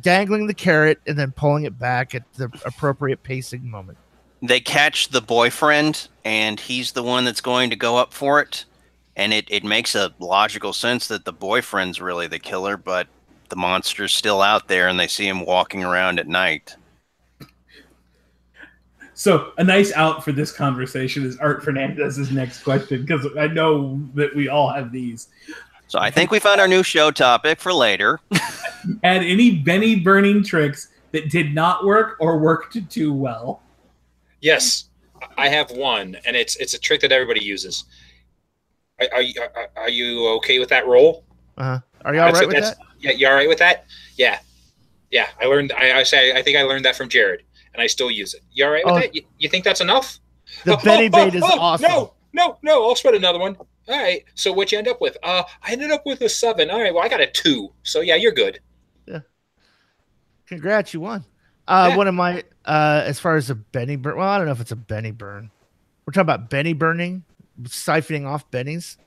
dangling the carrot and then pulling it back at the appropriate pacing moment. They catch the boyfriend, and he's the one that's going to go up for it. And it makes a logical sense that the boyfriend's really the killer, but the monster's still out there, and they see him walking around at night. So a nice out for this conversation is Art Fernandez's next question, because I know that we all have these. So I think we found our new show topic for later. Had any Benny burning tricks that did not work or worked too well? Yes, I have one, and it's a trick that everybody uses. Are you okay with that roll? Are you all right with that? Yeah, you all right with that? Yeah. I learned. I think I learned that from Jared, and I still use it. You all right with that? You think that's enough? The Benny bait is awesome. No. I'll spread another one. All right. So what you end up with? I ended up with a 7. All right. Well, I got a 2. So yeah, you're good. Yeah. Congrats, you won. Yeah. One of my as far as a Benny burn. Well, I don't know if it's a Benny burn. We're talking about Benny burning, siphoning off bennies.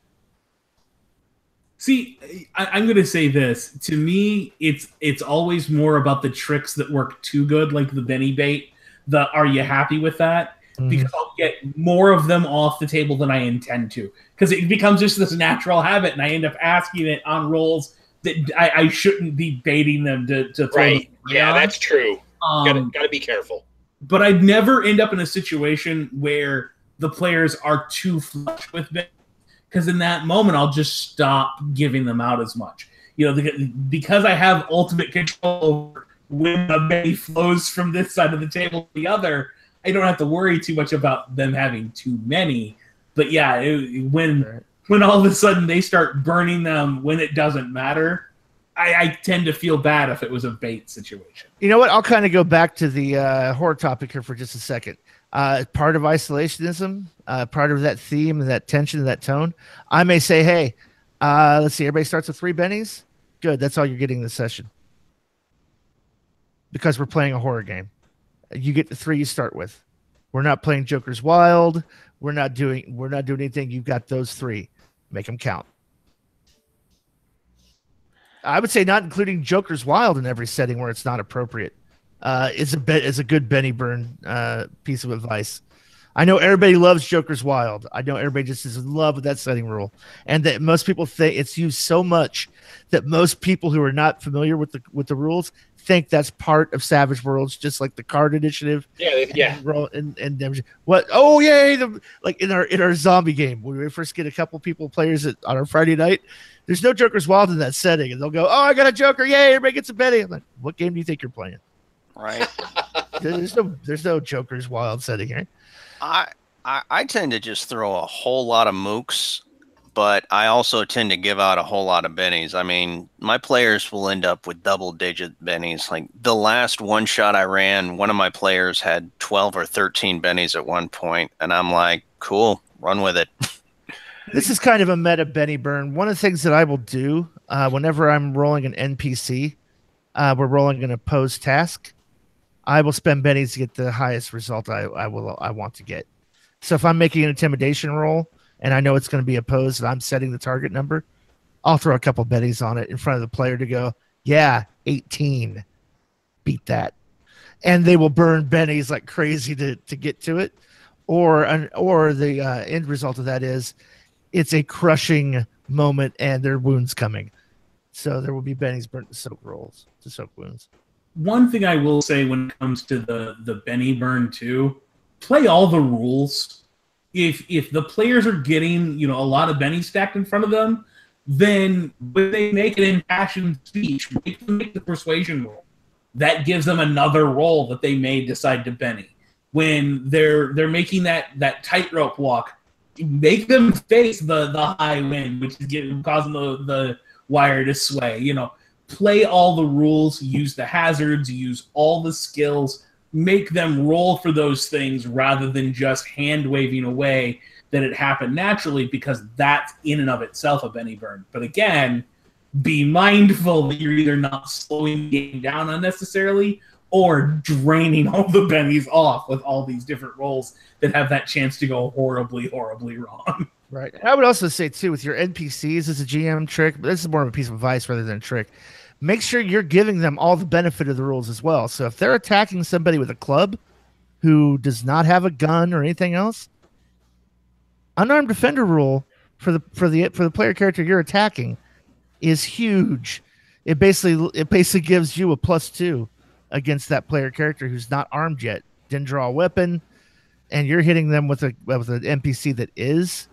See, I'm going to say this. To me, it's always more about the tricks that work too good, like the Benny bait. Are you happy with that? Because I'll get more of them off the table than I intend to. Because it becomes just this natural habit, and I end up asking it on rolls that I shouldn't be baiting them to throw. Right. Them yeah, on. that's true. Gotta be careful. but I'd never end up in a situation where the players are too flush with bennies, because in that moment I'll just stop giving them out as much. Because I have ultimate control over when a benny flows from this side of the table to the other, I don't have to worry too much about them having too many. But yeah, when all of a sudden they start burning them when it doesn't matter, I tend to feel bad if it was a bait situation. You know what? I'll kind of go back to the horror topic here for just a second. Part of isolationism, part of that theme, that tension, that tone, I may say, hey, let's see, everybody starts with 3 bennies. Good, that's all you're getting this session. Because we're playing a horror game. You get the 3 you start with. We're not playing Joker's Wild. We're not doing anything. You've got those 3. Make them count. I would say not including Joker's Wild in every setting where it's not appropriate. Is a good Benny Burn piece of advice. I know everybody loves Joker's Wild. I know everybody just is in love with that setting rule, and that most people think it's used so much that most people who are not familiar with the rules think that's part of Savage Worlds, just like the card initiative. Yeah. And what? Oh yeah, like in our zombie game when we first get a couple people players on our Friday night. There's no Joker's Wild in that setting, and they'll go, "Oh, I got a Joker! Yay! Everybody gets a Benny." I'm like, "What game do you think you're playing?" Right. There's no Joker's Wild setting here. I tend to just throw a whole lot of mooks, but I also tend to give out a whole lot of bennies. I mean, my players will end up with double-digit bennies. Like the last one shot I ran, one of my players had 12 or 13 bennies at one point, and I'm like, cool, run with it. This is kind of a meta Benny burn. One of the things that I will do whenever I'm rolling an NPC, we're rolling an opposed task, I will spend bennies to get the highest result I want to get. So if I'm making an intimidation roll and I know it's going to be opposed and I'm setting the target number, I'll throw a couple bennies on it in front of the player to go, yeah, 18, beat that. And they will burn bennies like crazy to get to it. Or the end result of that is it's a crushing moment and their wounds coming. So there will be bennies burnt to soak rolls, to soak wounds. One thing I will say when it comes to the Benny burn too, play all the rules. If the players are getting a lot of bennies stacked in front of them, then when they make an impassioned speech, make the persuasion roll. That gives them another roll that they may decide to benny. When they're making that tightrope walk, make them face the high wind, which is causing the wire to sway. Play all the rules, use the hazards, use all the skills, make them roll for those things rather than just hand waving away that it happened naturally, because that's in and of itself a Benny burn. But again, be mindful that you're either not slowing the game down unnecessarily or draining all the bennies off with all these different rolls that have that chance to go horribly, horribly wrong. Right. I would also say, too, with your NPCs as a GM trick, but this is more of a piece of advice rather than a trick, make sure you're giving them all the benefit of the rules as well. So if they're attacking somebody with a club who does not have a gun or anything else, unarmed defender rule for the player character you're attacking is huge. It basically gives you a +2 against that player character who's not armed yet, didn't draw a weapon, and you're hitting them with an NPC that is.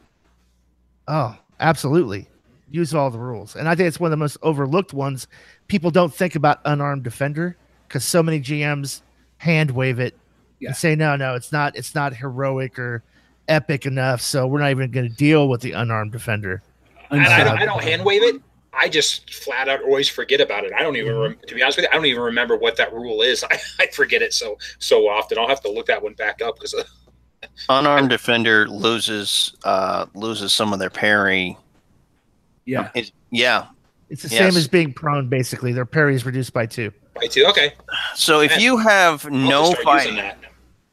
Oh, absolutely. Use all the rules. And I think it's one of the most overlooked ones. People don't think about unarmed defender because so many GMs hand wave it and say, no, it's not heroic or epic enough, so we're not even going to deal with the unarmed defender. And I don't hand wave it. I just flat out always forget about it. I don't even, to be honest with you, I don't even remember what that rule is. I forget it so often. I'll have to look that one back up because unarmed defender loses some of their parry. Yeah. It's the same as being prone, basically. Their parry is reduced by 2. By 2, okay. So if you have no fighting,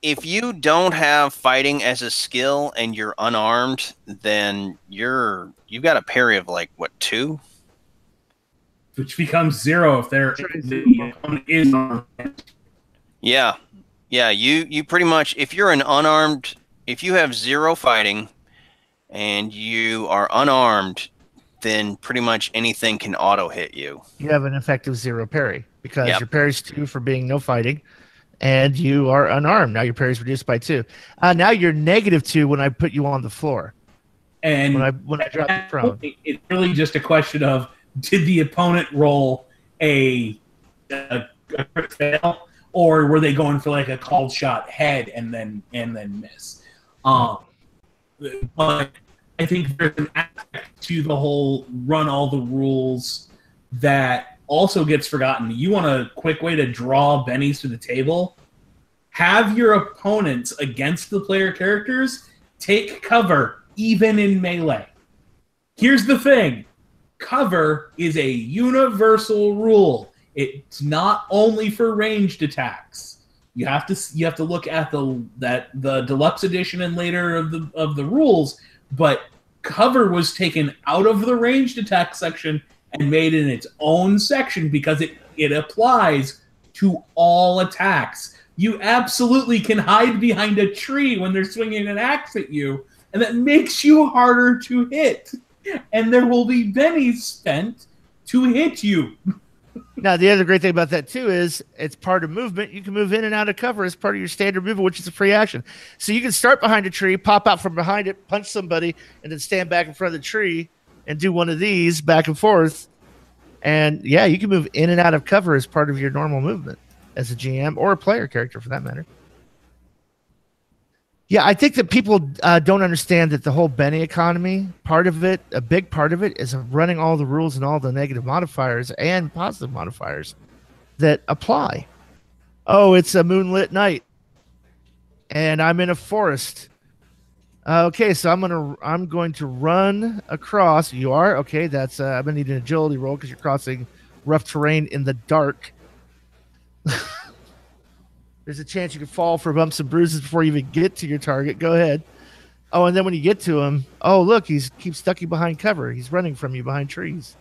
if you don't have fighting as a skill and you're unarmed, then you've got a parry of 2? Which becomes 0 if the opponent is armed. Yeah. Yeah, you pretty much, if you're an unarmed, if you have 0 fighting and you are unarmed, then pretty much anything can auto hit you. You have an effective 0 parry because your parry's 2 for being no fighting, and you are unarmed. Now your parry's reduced by 2. Now you're -2 when I put you on the floor. And when I drop you prone. It's really just a question of, did the opponent roll a crit fail, or were they going for like a called shot head and then miss? But I think there's an aspect to the whole run all the rules that also gets forgotten. You want a quick way to draw bennies to the table? Have your opponents against the player characters take cover, even in melee. Here's the thing. Cover is a universal rule. It's not only for ranged attacks. You have to look at the deluxe edition and later of the rules, but cover was taken out of the ranged attack section and made in its own section because it applies to all attacks. You absolutely can hide behind a tree when they're swinging an axe at you, and that makes you harder to hit. And there will be bennies spent to hit you. Now, the other great thing about that, too, is it's part of movement. You can move in and out of cover as part of your standard movement, which is a free action. So you can start behind a tree, pop out from behind it, punch somebody, and then stand back in front of the tree and do one of these back and forth. And, yeah, you can move in and out of cover as part of your normal movement as a GM or a player character, for that matter. Yeah, I think that people don't understand that the whole Benny economy, part of it, a big part of it, is running all the rules and all the negative modifiers and positive modifiers that apply. Oh, it's a moonlit night, and I'm in a forest. Okay, so I'm going to run across. You are? Okay, that's I'm gonna need an agility roll because you're crossing rough terrain in the dark. There's a chance you could fall for bumps and bruises before you even get to your target. Go ahead. Oh, and then when you get to him, oh, look, keeps stuck behind cover. He's running from you behind trees.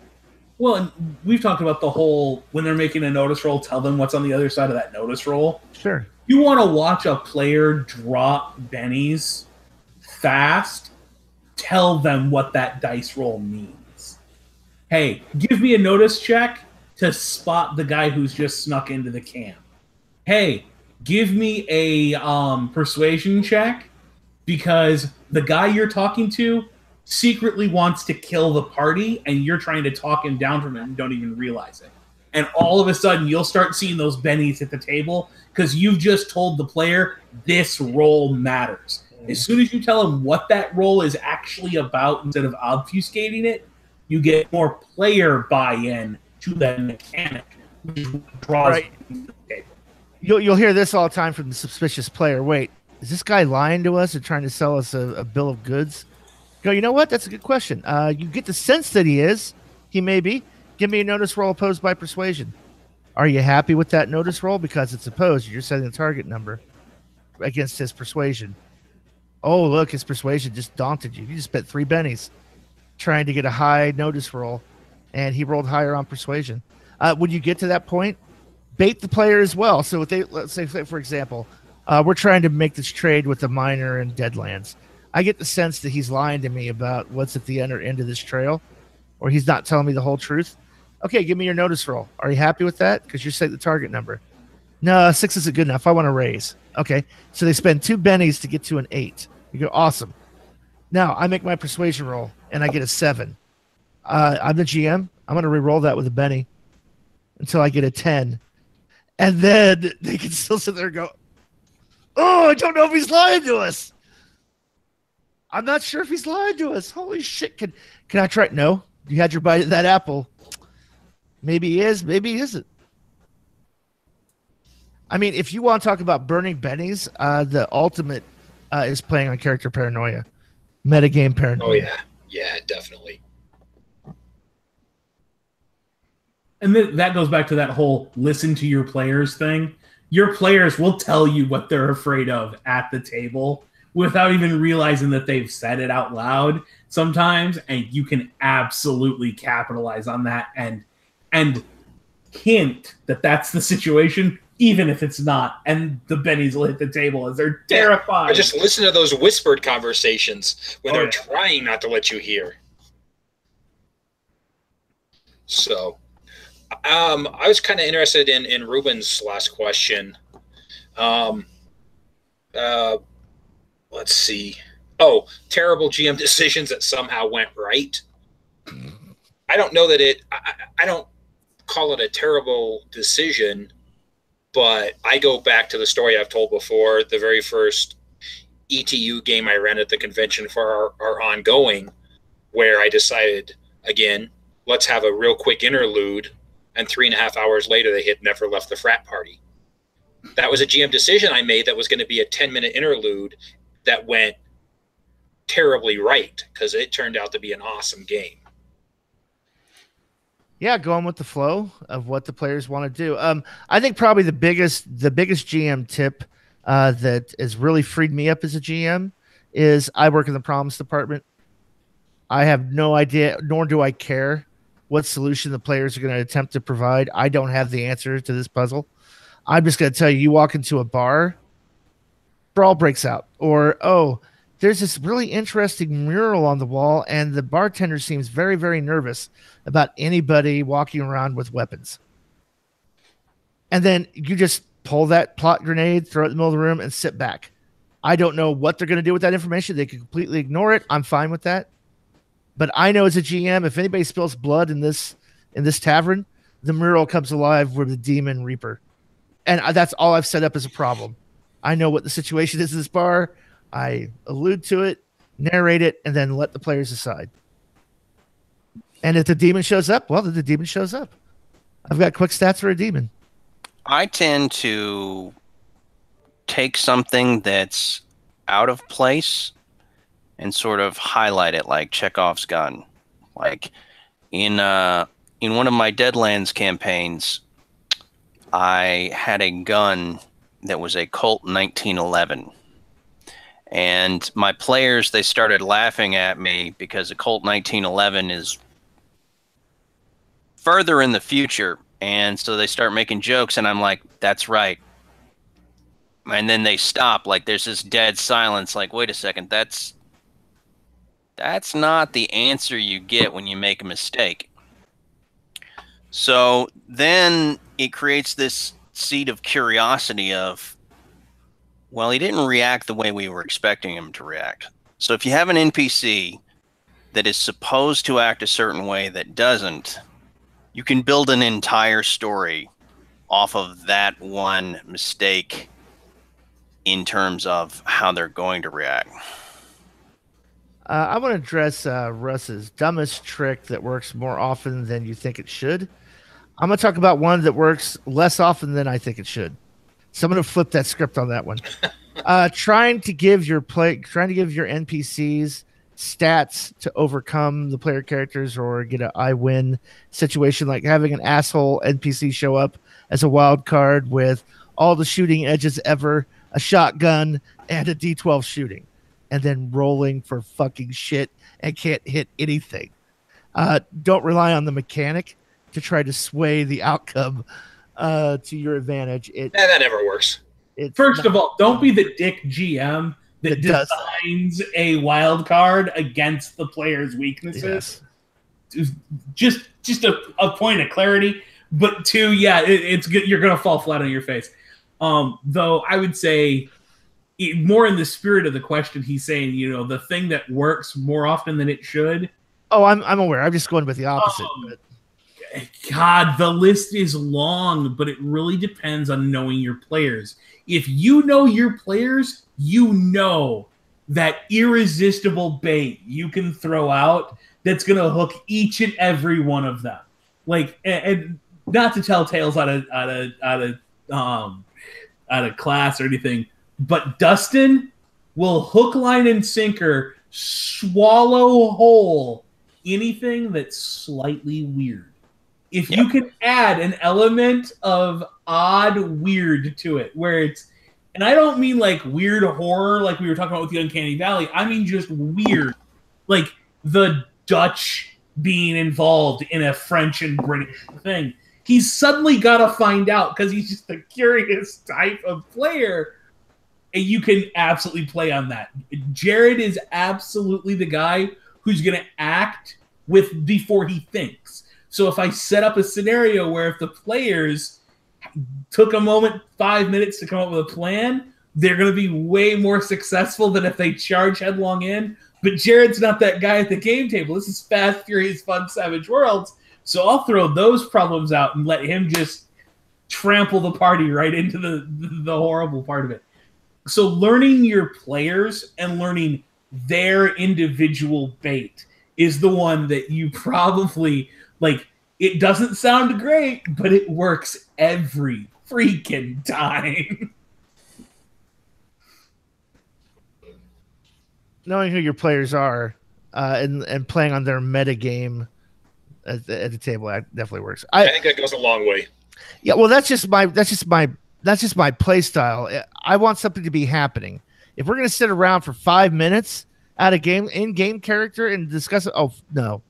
Well, and we've talked about the whole, when they're making a notice roll, tell them what's on the other side of that notice roll. Sure. You want to watch a player drop bennies fast, tell them what that dice roll means. Hey, give me a notice check to spot the guy who's just snuck into the camp. Hey, give me a persuasion check because the guy you're talking to secretly wants to kill the party and you're trying to talk him down from it and don't even realize it. And all of a sudden, you'll start seeing those bennies at the table because you've just told the player this roll matters. As soon as you tell them what that roll is actually about instead of obfuscating it, you get more player buy-in to that mechanic, which draws right. You'll hear this all the time from the suspicious player. Wait, is this guy lying to us and trying to sell us a bill of goods? Go, you know what? That's a good question. You get the sense that he is. He may be. Give me a notice roll opposed by persuasion. Are you happy with that notice roll? Because it's opposed. You're setting the target number against his persuasion. Oh, look, his persuasion just daunted you. You just spent 3 bennies trying to get a high notice roll, and he rolled higher on persuasion. When you get to that point, bait the player as well. So let's say, for example, we're trying to make this trade with the miner and Deadlands. I get the sense that he's lying to me about what's at the end of this trail, or he's not telling me the whole truth. Okay, give me your notice roll. Are you happy with that? Because you're setting the target number. No, 6 isn't good enough. I want to raise. Okay, so they spend 2 bennies to get to an 8. You go, awesome. Now I make my persuasion roll, and I get a 7. I'm the GM. I'm going to re-roll that with a benny until I get a 10. And then they can still sit there and go, oh, I don't know if he's lying to us. I'm not sure if he's lying to us. Holy shit. Can I try? No. You had your bite of that apple. Maybe he is. Maybe he isn't. I mean, if you want to talk about burning bennies, the ultimate is playing on character paranoia. Metagame paranoia. Oh, yeah. Yeah, definitely. And that goes back to that whole listen to your players thing. Your players will tell you what they're afraid of at the table without even realizing that they've said it out loud sometimes, and you can absolutely capitalize on that and hint that that's the situation, even if it's not, and the bennies will hit the table as they're terrified. Or just listen to those whispered conversations when they're trying not to let you hear. So, I was kind of interested in Ruben's last question. Um, uh, let's see. Oh, terrible GM decisions that somehow went right. I don't know that I don't call it a terrible decision, but I go back to the story I've told before. The very first ETU game I ran at the convention for our ongoing, where I decided, again, let's have a real quick interlude, and 3.5 hours later they had never left the frat party. That was a GM decision I made that was going to be a 10-minute interlude that went terribly right, because it turned out to be an awesome game. Yeah, going with the flow of what the players want to do. I think probably the biggest GM tip that has really freed me up as a GM is I work in the problems department. I have no idea, nor do I care what solution the players are going to attempt to provide. I don't have the answer to this puzzle. I'm just going to tell you, you walk into a bar, brawl breaks out, or, oh, there's this really interesting mural on the wall, and the bartender seems very, very nervous about anybody walking around with weapons. And then you just pull that plot grenade, throw it in the middle of the room, and sit back. I don't know what they're going to do with that information. They can completely ignore it. I'm fine with that. But I know as a GM, if anybody spills blood in this tavern, the mural comes alive with the demon reaper. And that's all I've set up as a problem. I know what the situation is in this bar. I allude to it, narrate it, and then let the players decide. And if the demon shows up, well, then the demon shows up. I've got quick stats for a demon. I tend to take something that's out of place and sort of highlight it like Chekhov's gun. Like in one of my Deadlands campaigns, I had a gun that was a Colt 1911. And my players, they started laughing at me because a Colt 1911 is further in the future. And so they start making jokes, and I'm like, that's right. And then they stop, like there's this dead silence, like, wait a second, that's not the answer you get when you make a mistake. So then it creates this seed of curiosity of, well, he didn't react the way we were expecting him to react. So if you have an NPC that is supposed to act a certain way that doesn't, you can build an entire story off of that one mistake in terms of how they're going to react. I want to address Russ's dumbest trick that works more often than you think it should. I'm going to talk about one that works less often than I think it should. So I'm going to flip that script on that one. Trying to give your NPCs stats to overcome the player characters or get an I win situation, like having an asshole NPC show up as a wild card with all the shooting edges ever, a shotgun, and a D12 shooting, and then rolling for fucking shit and can't hit anything. Don't rely on the mechanic to try to sway the outcome to your advantage. That never works. First of all, don't be the dick GM that designs a wild card against the player's weaknesses. Yes. Just a point of clarity. But two, yeah, it's good. You're going to fall flat on your face. Though I would say, more in the spirit of the question, he's saying, the thing that works more often than it should. Oh, I'm aware. I'm just going with the opposite. God, the list is long, but it really depends on knowing your players. If you know your players, you know that irresistible bait you can throw out that's going to hook each and every one of them. Like, and not to tell tales out of class or anything, but Dustin will hook, line, and sinker swallow whole anything that's slightly weird. If you can add an element of odd weird to it, where it's, and I don't mean like weird horror like we were talking about with the Uncanny Valley, I mean just weird, like the Dutch being involved in a French and British thing. He's suddenly got to find out because he's just a curious type of player, and you can absolutely play on that. Jared is absolutely the guy who's going to act with before he thinks. So if I set up a scenario where if the players took a moment, 5 minutes to come up with a plan, they're going to be way more successful than if they charge headlong in. But Jared's not that guy at the game table. This is Fast, Furious, Fun, Savage Worlds. So I'll throw those problems out and let him just trample the party right into the horrible part of it. So learning your players and learning their individual bait is the one that you probably, like, it doesn't sound great, but it works every freaking time. Knowing who your players are and playing on their meta game at the table, that definitely works. I think that goes a long way. Yeah, well, that's just my play style. I want something to be happening. If we're gonna sit around for 5 minutes at a game in-game character and discuss it, oh no,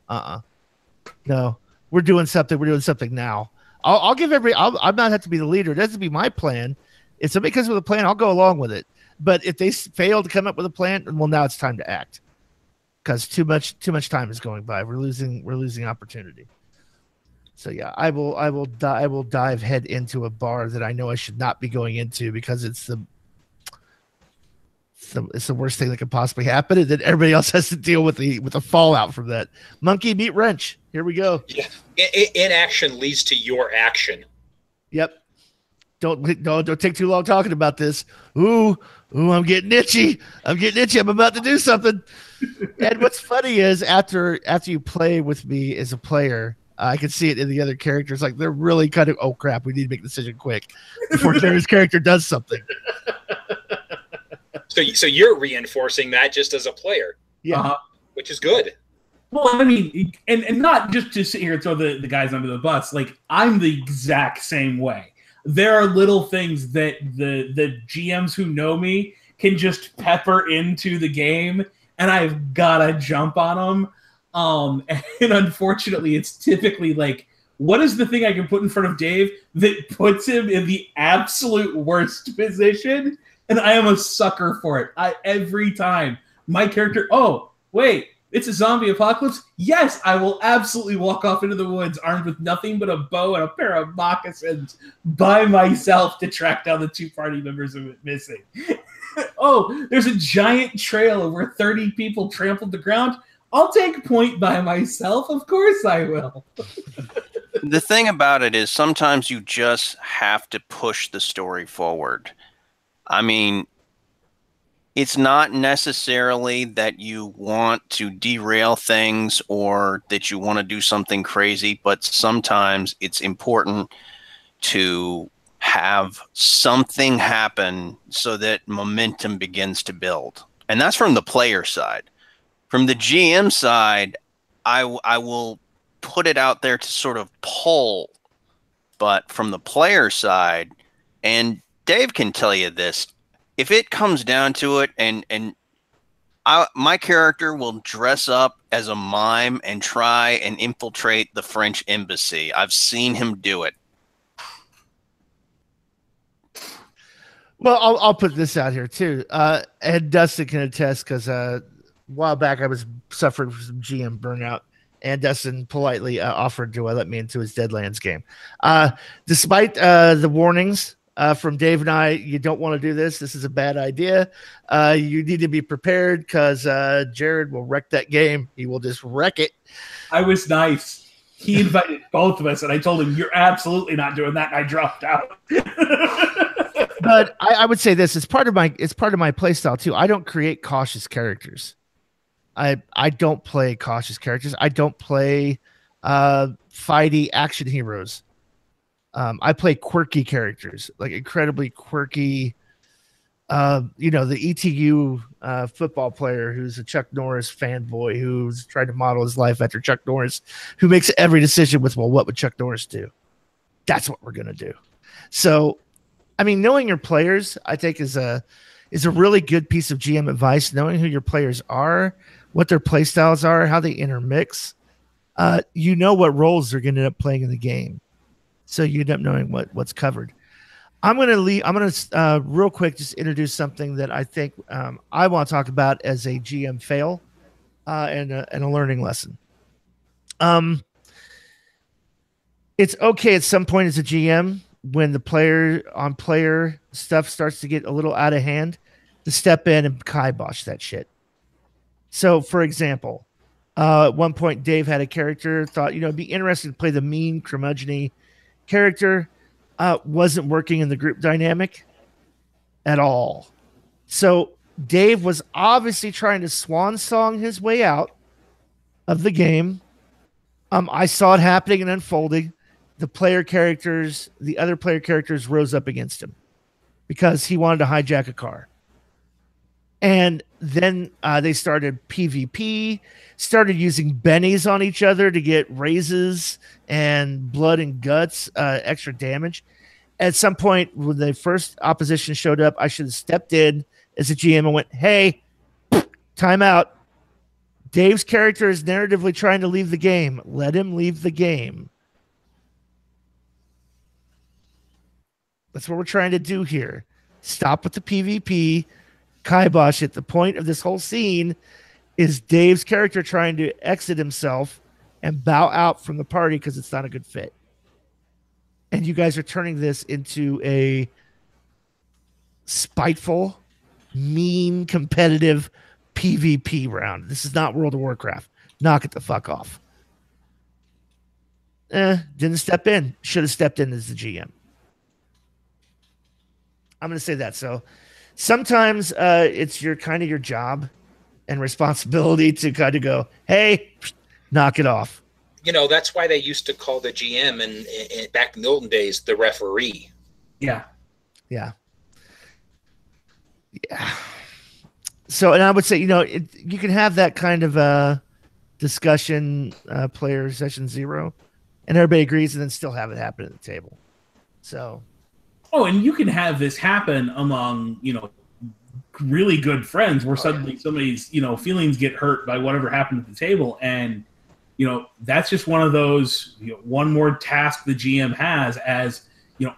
no, we're doing something. We're doing something now. I'll give I'm not have to be the leader. It doesn't be my plan. If somebody comes with a plan, I'll go along with it. But if they fail to come up with a plan, well, now it's time to act because too much time is going by. We're losing opportunity. So yeah, I will dive head into a bar that I know I should not be going into because it's the worst thing that could possibly happen, and then everybody else has to deal with the fallout from that. Monkey meet wrench. Here we go. Yeah, inaction leads to your action. Yep. Don't take too long talking about this. Ooh, I'm getting itchy. I'm about to do something. And what's funny is after you play with me as a player, I can see it in the other characters. Like they're really kind of, oh crap, we need to make a decision quick before Jared's character does something. So you're reinforcing that just as a player, yeah, which is good. Well, I mean, and not just to sit here and throw the guys under the bus. Like I'm the exact same way. There are little things that the GMs who know me can just pepper into the game, and I've gotta jump on them. And unfortunately, it's typically like, what is the thing I can put in front of Dave that puts him in the absolute worst position? And I am a sucker for it. Every time my character, oh wait, it's a zombie apocalypse. Yes, I will absolutely walk off into the woods armed with nothing but a bow and a pair of moccasins by myself to track down the 2 party members who went missing. Oh, there's a giant trail of where 30 people trampled the ground. I'll take point by myself. Of course I will. The thing about it is sometimes you just have to push the story forward. I mean, it's not necessarily that you want to derail things or that you want to do something crazy, but sometimes it's important to have something happen so that momentum begins to build. And that's from the player side. From the GM side, I will put it out there to sort of poll, but from the player side, and Dave can tell you this, if it comes down to it, and my character will dress up as a mime and try and infiltrate the French embassy. I've seen him do it. Well, I'll put this out here too. And Dustin can attest because a while back I was suffering from some GM burnout, and Dustin politely offered to let me into his Deadlands game. Despite the warnings from Dave and I, you don't want to do this. This is a bad idea. You need to be prepared because Jared will wreck that game. He will just wreck it. I was nice. He invited both of us, and I told him, you're absolutely not doing that, and I dropped out. But I would say this: it's part of my play style too. I don't create cautious characters. I don't play cautious characters. I don't play fighty action heroes. I play quirky characters, like incredibly quirky. The ETU football player who's a Chuck Norris fanboy who's trying to model his life after Chuck Norris, who makes every decision with, well, what would Chuck Norris do? That's what we're gonna do. So, I mean, knowing your players, I think, is a really good piece of GM advice. Knowing who your players are, what their play styles are, how they intermix. You know what roles they're going to end up playing in the game. So you end up knowing what's covered. I'm going to real quick just introduce something that I think I want to talk about as a GM fail and a learning lesson. It's okay at some point as a GM when the player stuff starts to get a little out of hand, to step in and kibosh that shit. So, for example, at one point, Dave had a character, thought, it'd be interesting to play the mean, curmudgeon character. Wasn't working in the group dynamic at all. So, Dave was obviously trying to swan song his way out of the game. I saw it happening and unfolding. The other player characters rose up against him because he wanted to hijack a car. And then they started PvP, started using bennies on each other to get raises and blood and guts, extra damage. At some point, when the first opposition showed up, I should have stepped in as a GM and went, hey, time out. Dave's character is narratively trying to leave the game. Let him leave the game. That's what we're trying to do here. Stop with the PvP. Kibosh it. The point of this whole scene is Dave's character trying to exit himself and bow out from the party because it's not a good fit. And you guys are turning this into a spiteful, mean, competitive PvP round. This is not World of Warcraft. Knock it the fuck off. Didn't step in. Should have stepped in as the GM. I'm going to say that. So sometimes it's your job and responsibility to kind of go, hey, knock it off. That's why they used to call the GM and back in the olden days, the referee. Yeah. Yeah. Yeah. So, and I would say, you can have that kind of discussion, player session 0, and everybody agrees, and then still have it happen at the table. So. Oh, and you can have this happen among, really good friends where suddenly somebody's, feelings get hurt by whatever happened at the table. And, that's just one of those, one more task the GM has as,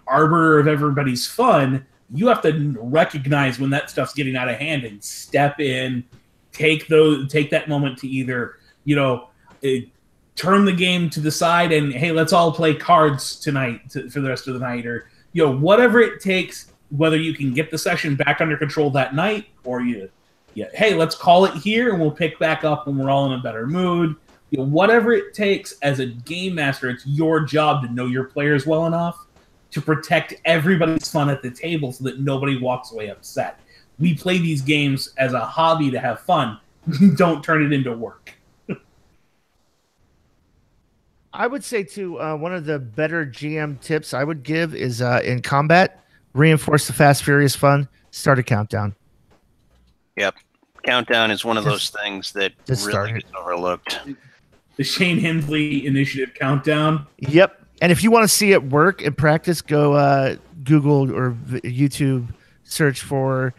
arbiter of everybody's fun. You have to recognize when that stuff's getting out of hand and step in, take that moment to either, turn the game to the side and, hey, let's all play cards tonight for the rest of the night, or, whatever it takes, whether you can get the session back under control that night or hey, let's call it here and we'll pick back up when we're all in a better mood. Whatever it takes as a game master, it's your job to know your players well enough to protect everybody's fun at the table so that nobody walks away upset. We play these games as a hobby to have fun. Don't turn it into work. I would say, too, one of the better GM tips I would give is in combat, reinforce the fast, furious fun, start a countdown. Yep. Countdown is one of those things that really gets overlooked. The Shane Hensley Initiative countdown. Yep. And if you want to see it work in practice, go Google or YouTube search for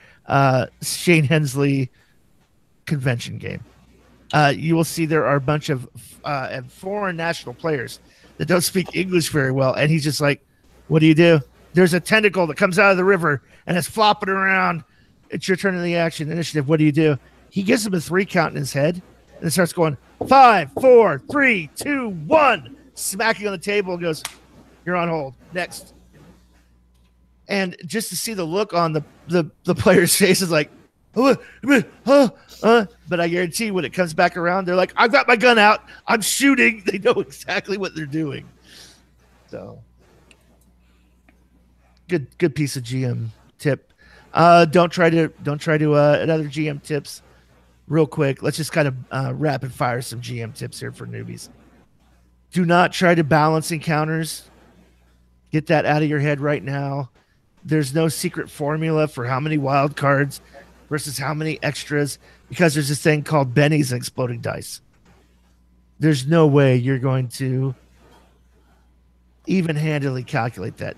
Shane Hensley convention game. You will see there are a bunch of foreign national players that don't speak English very well. And he's just like, what do you do? There's a tentacle that comes out of the river and it's flopping around. It's your turn in the action initiative. What do you do? He gives him a 3 count in his head and it starts going 5, 4, 3, 2, 1, smacking on the table and goes, you're on hold. Next. And just to see the look on the player's face is like, but I guarantee when it comes back around, they're like, I've got my gun out. I'm shooting. They know exactly what they're doing. So good piece of GM tip. Don't try to another GM tips real quick. Let's just kind of rapid fire some GM tips here for newbies. Do not try to balance encounters. Get that out of your head right now. There's no secret formula for how many wild cards versus how many extras, because there's this thing called bennies and exploding dice. There's no way you're going to even-handedly calculate that.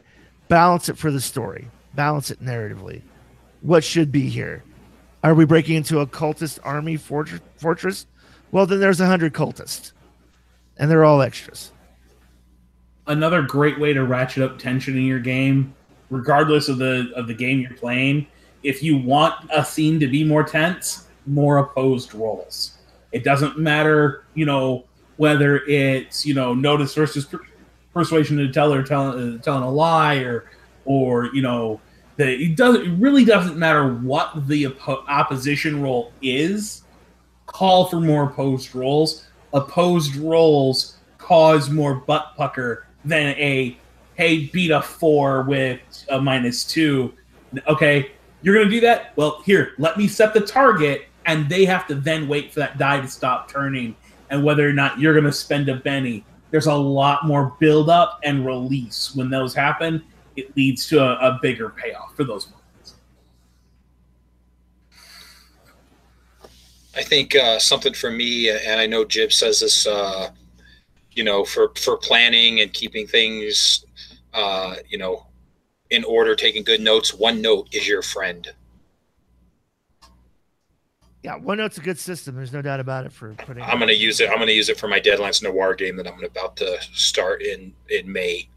Balance it for the story. Balance it narratively. What should be here? Are we breaking into a cultist army fortress? Well, then there's 100 cultists, and they're all extras. Another great way to ratchet up tension in your game, regardless of the game you're playing, if you want a scene to be more tense, more opposed rolls. It doesn't matter, whether it's, notice versus persuasion to tell or telling a lie, or that it really doesn't matter what the opposition roll is. Call for more opposed rolls. Opposed rolls cause more butt pucker than hey, beat a 4 with a -2. Okay, you're going to do that? Well, here, let me set the target, and they have to then wait for that die to stop turning, and whether or not you're going to spend a Benny. There's a lot more build-up and release. When those happen, it leads to a bigger payoff for those moments. I think something for me, and I know Jib says this, for planning and keeping things, in order, taking good notes, OneNote is your friend. Yeah, OneNote's a good system. There's no doubt about it for putting. I'm going to use it. I'm going to use it for my Deadlands Noir game that I'm about to start in May.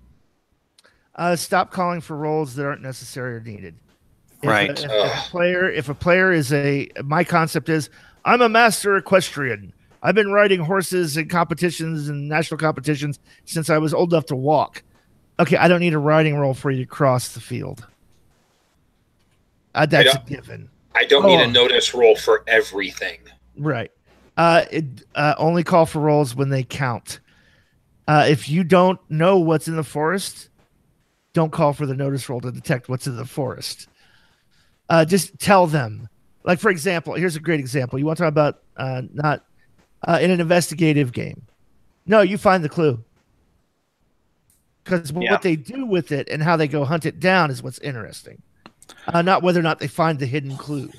Stop calling for rolls that aren't necessary or needed. Right. If a player is my concept is, I'm a master equestrian. I've been riding horses in competitions and national competitions since I was old enough to walk. Okay, I don't need a riding roll for you to cross the field. That's a given. I don't need a notice roll for everything. Right. Only call for rolls when they count. If you don't know what's in the forest, don't call for the notice roll to detect what's in the forest. Just tell them. Like, for example, here's a great example. You want to talk about not in an investigative game. No, you find the clue. Because what they do with it and how they go hunt it down is what's interesting. Not whether or not they find the hidden clue.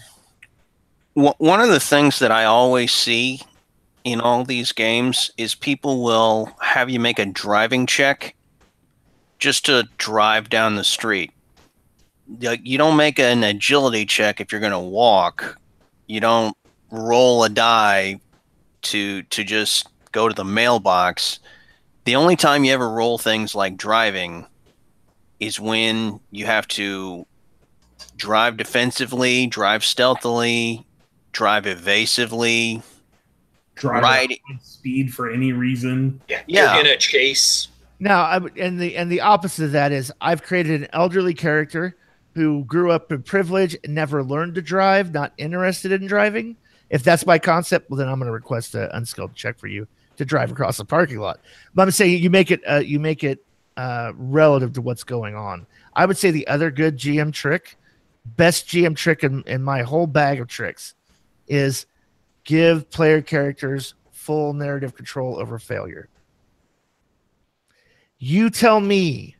One of the things that I always see in all these games is people will have you make a driving check just to drive down the street. You don't make an agility check if you're going to walk. You don't roll a die to just go to the mailbox. The only time you ever roll things like driving is when you have to drive defensively, drive stealthily, drive evasively, drive at speed for any reason. Yeah. In a chase. Now, and the opposite of that is I've created an elderly character who grew up in privilege and never learned to drive, not interested in driving. If that's my concept, well, then I'm going to request an unskilled check for you to drive across the parking lot. But I'm saying you make it relative to what's going on. I would say the other good GM trick, best GM trick in my whole bag of tricks, is give player characters full narrative control over failure. You tell me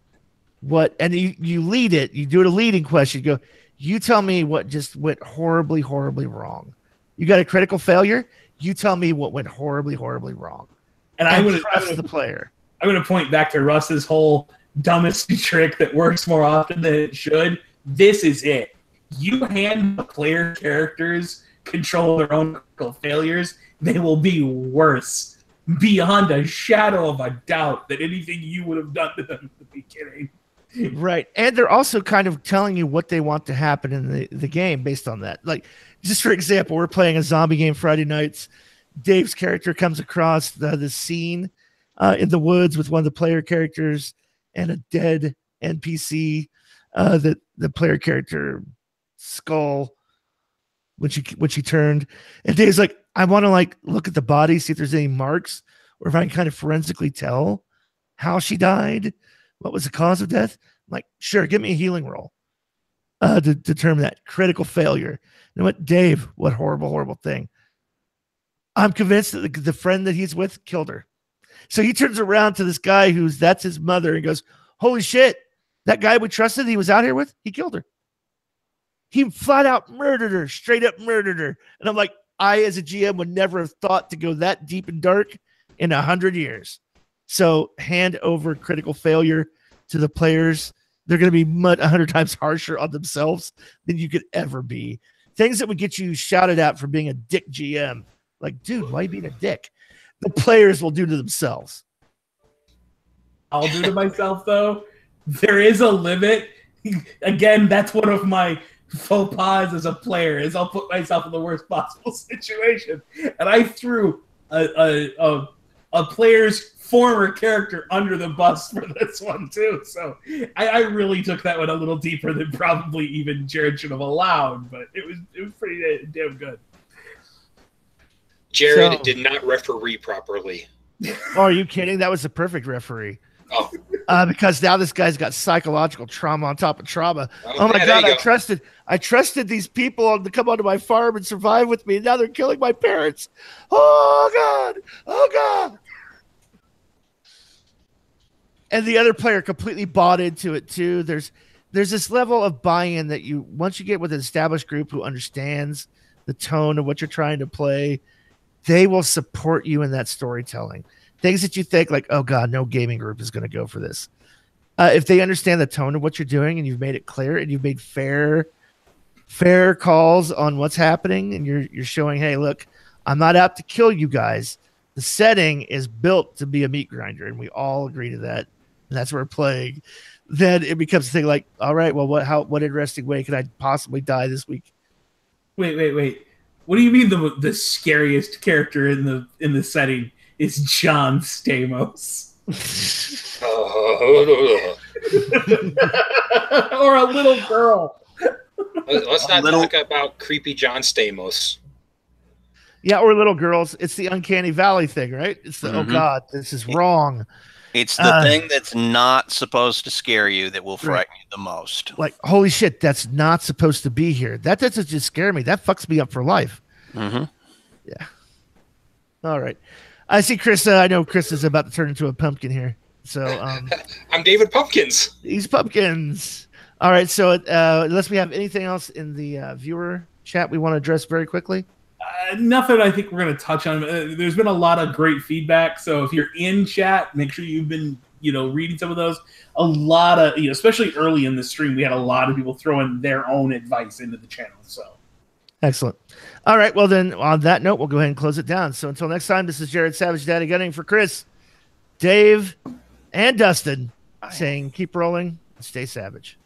what, and you lead it. You do it a leading question. You go, you tell me what just went horribly, horribly wrong. You got a critical failure. You tell me what went horribly, horribly wrong. And I'm going to trust the player. I'm going to point back to Russ's whole dumbest trick that works more often than it should. This is it. You hand the player characters control their own critical failures, they will be worse beyond a shadow of a doubt than anything you would have done to them at the beginning. Right. And they're also kind of telling you what they want to happen in the game based on that. Like, just for example, we're playing a zombie game Friday nights. Dave's character comes across the scene in the woods with one of the player characters and a dead NPC that the player character skull when she turned. And Dave's like, I want to look at the body, see if there's any marks, or if I can kind of forensically tell how she died. What was the cause of death? I'm like, sure, give me a healing roll to determine that. Critical failure. You know what, Dave, what horrible, horrible thing. I'm convinced that the friend that he's with killed her. So he turns around to this guy that's his mother and goes, holy shit, that guy we trusted he was out here with, he killed her. He flat out murdered her, straight up murdered her. And I'm like, I, as a GM, would never have thought to go that deep and dark in 100 years. So hand over critical failure to the players. They're going to be 100 times harsher on themselves than you could ever be. Things that would get you shouted at for being a dick GM. Like, dude, why are you being a dick? The players will do to themselves. I'll do to myself, though. There is a limit. Again, that's one of my faux pas as a player, is I'll put myself in the worst possible situation. And I threw a a player's former character under the bus for this one too. So I really took that one a little deeper than probably even Jared should have allowed, but it was pretty damn good. Jared did not referee properly. Oh, are you kidding? That was the perfect referee. Oh, because now this guy's got psychological trauma on top of trauma. Oh, my yeah, God, there you I trusted these people to come onto my farm and survive with me. Now they're killing my parents. Oh God. Oh God. And the other player completely bought into it too. There's this level of buy-in that once you get with an established group who understands the tone of what you're trying to play, they will support you in that storytelling. Things that you think like, oh God, no gaming group is going to go for this. If they understand the tone of what you're doing and you've made it clear and you've made fair calls on what's happening and you're showing, hey, look, I'm not out to kill you guys. The setting is built to be a meat grinder, and we all agree to that. And that's what we're playing. Then it becomes a thing like, all right, well, what interesting way could I possibly die this week? Wait. What do you mean the scariest character in the setting is John Stamos? Or a little girl. Let's not talk about creepy John Stamos. Yeah, or little girls. It's the uncanny valley thing, right? It's the oh God, this is wrong. It's the thing that's not supposed to scare you that will frighten you the most. Like, holy shit, that's not supposed to be here. That doesn't just scare me. That fucks me up for life. Mm-hmm. Yeah. All right. I see Chris. I know Chris is about to turn into a pumpkin here. So I'm David Pumpkins. He's Pumpkins. All right. So unless we have anything else in the viewer chat we want to address very quickly. Nothing I think we're going to touch on. There's been a lot of great feedback. So if you're in chat, make sure you've been reading some of those. A lot of, especially early in the stream, we had a lot of people throwing their own advice into the channel. So excellent. All right. Well, then on that note, we'll go ahead and close it down. So until next time, this is Jared Savage, Daddy Gunning for Chris, Dave, and Dustin saying keep rolling and stay savage.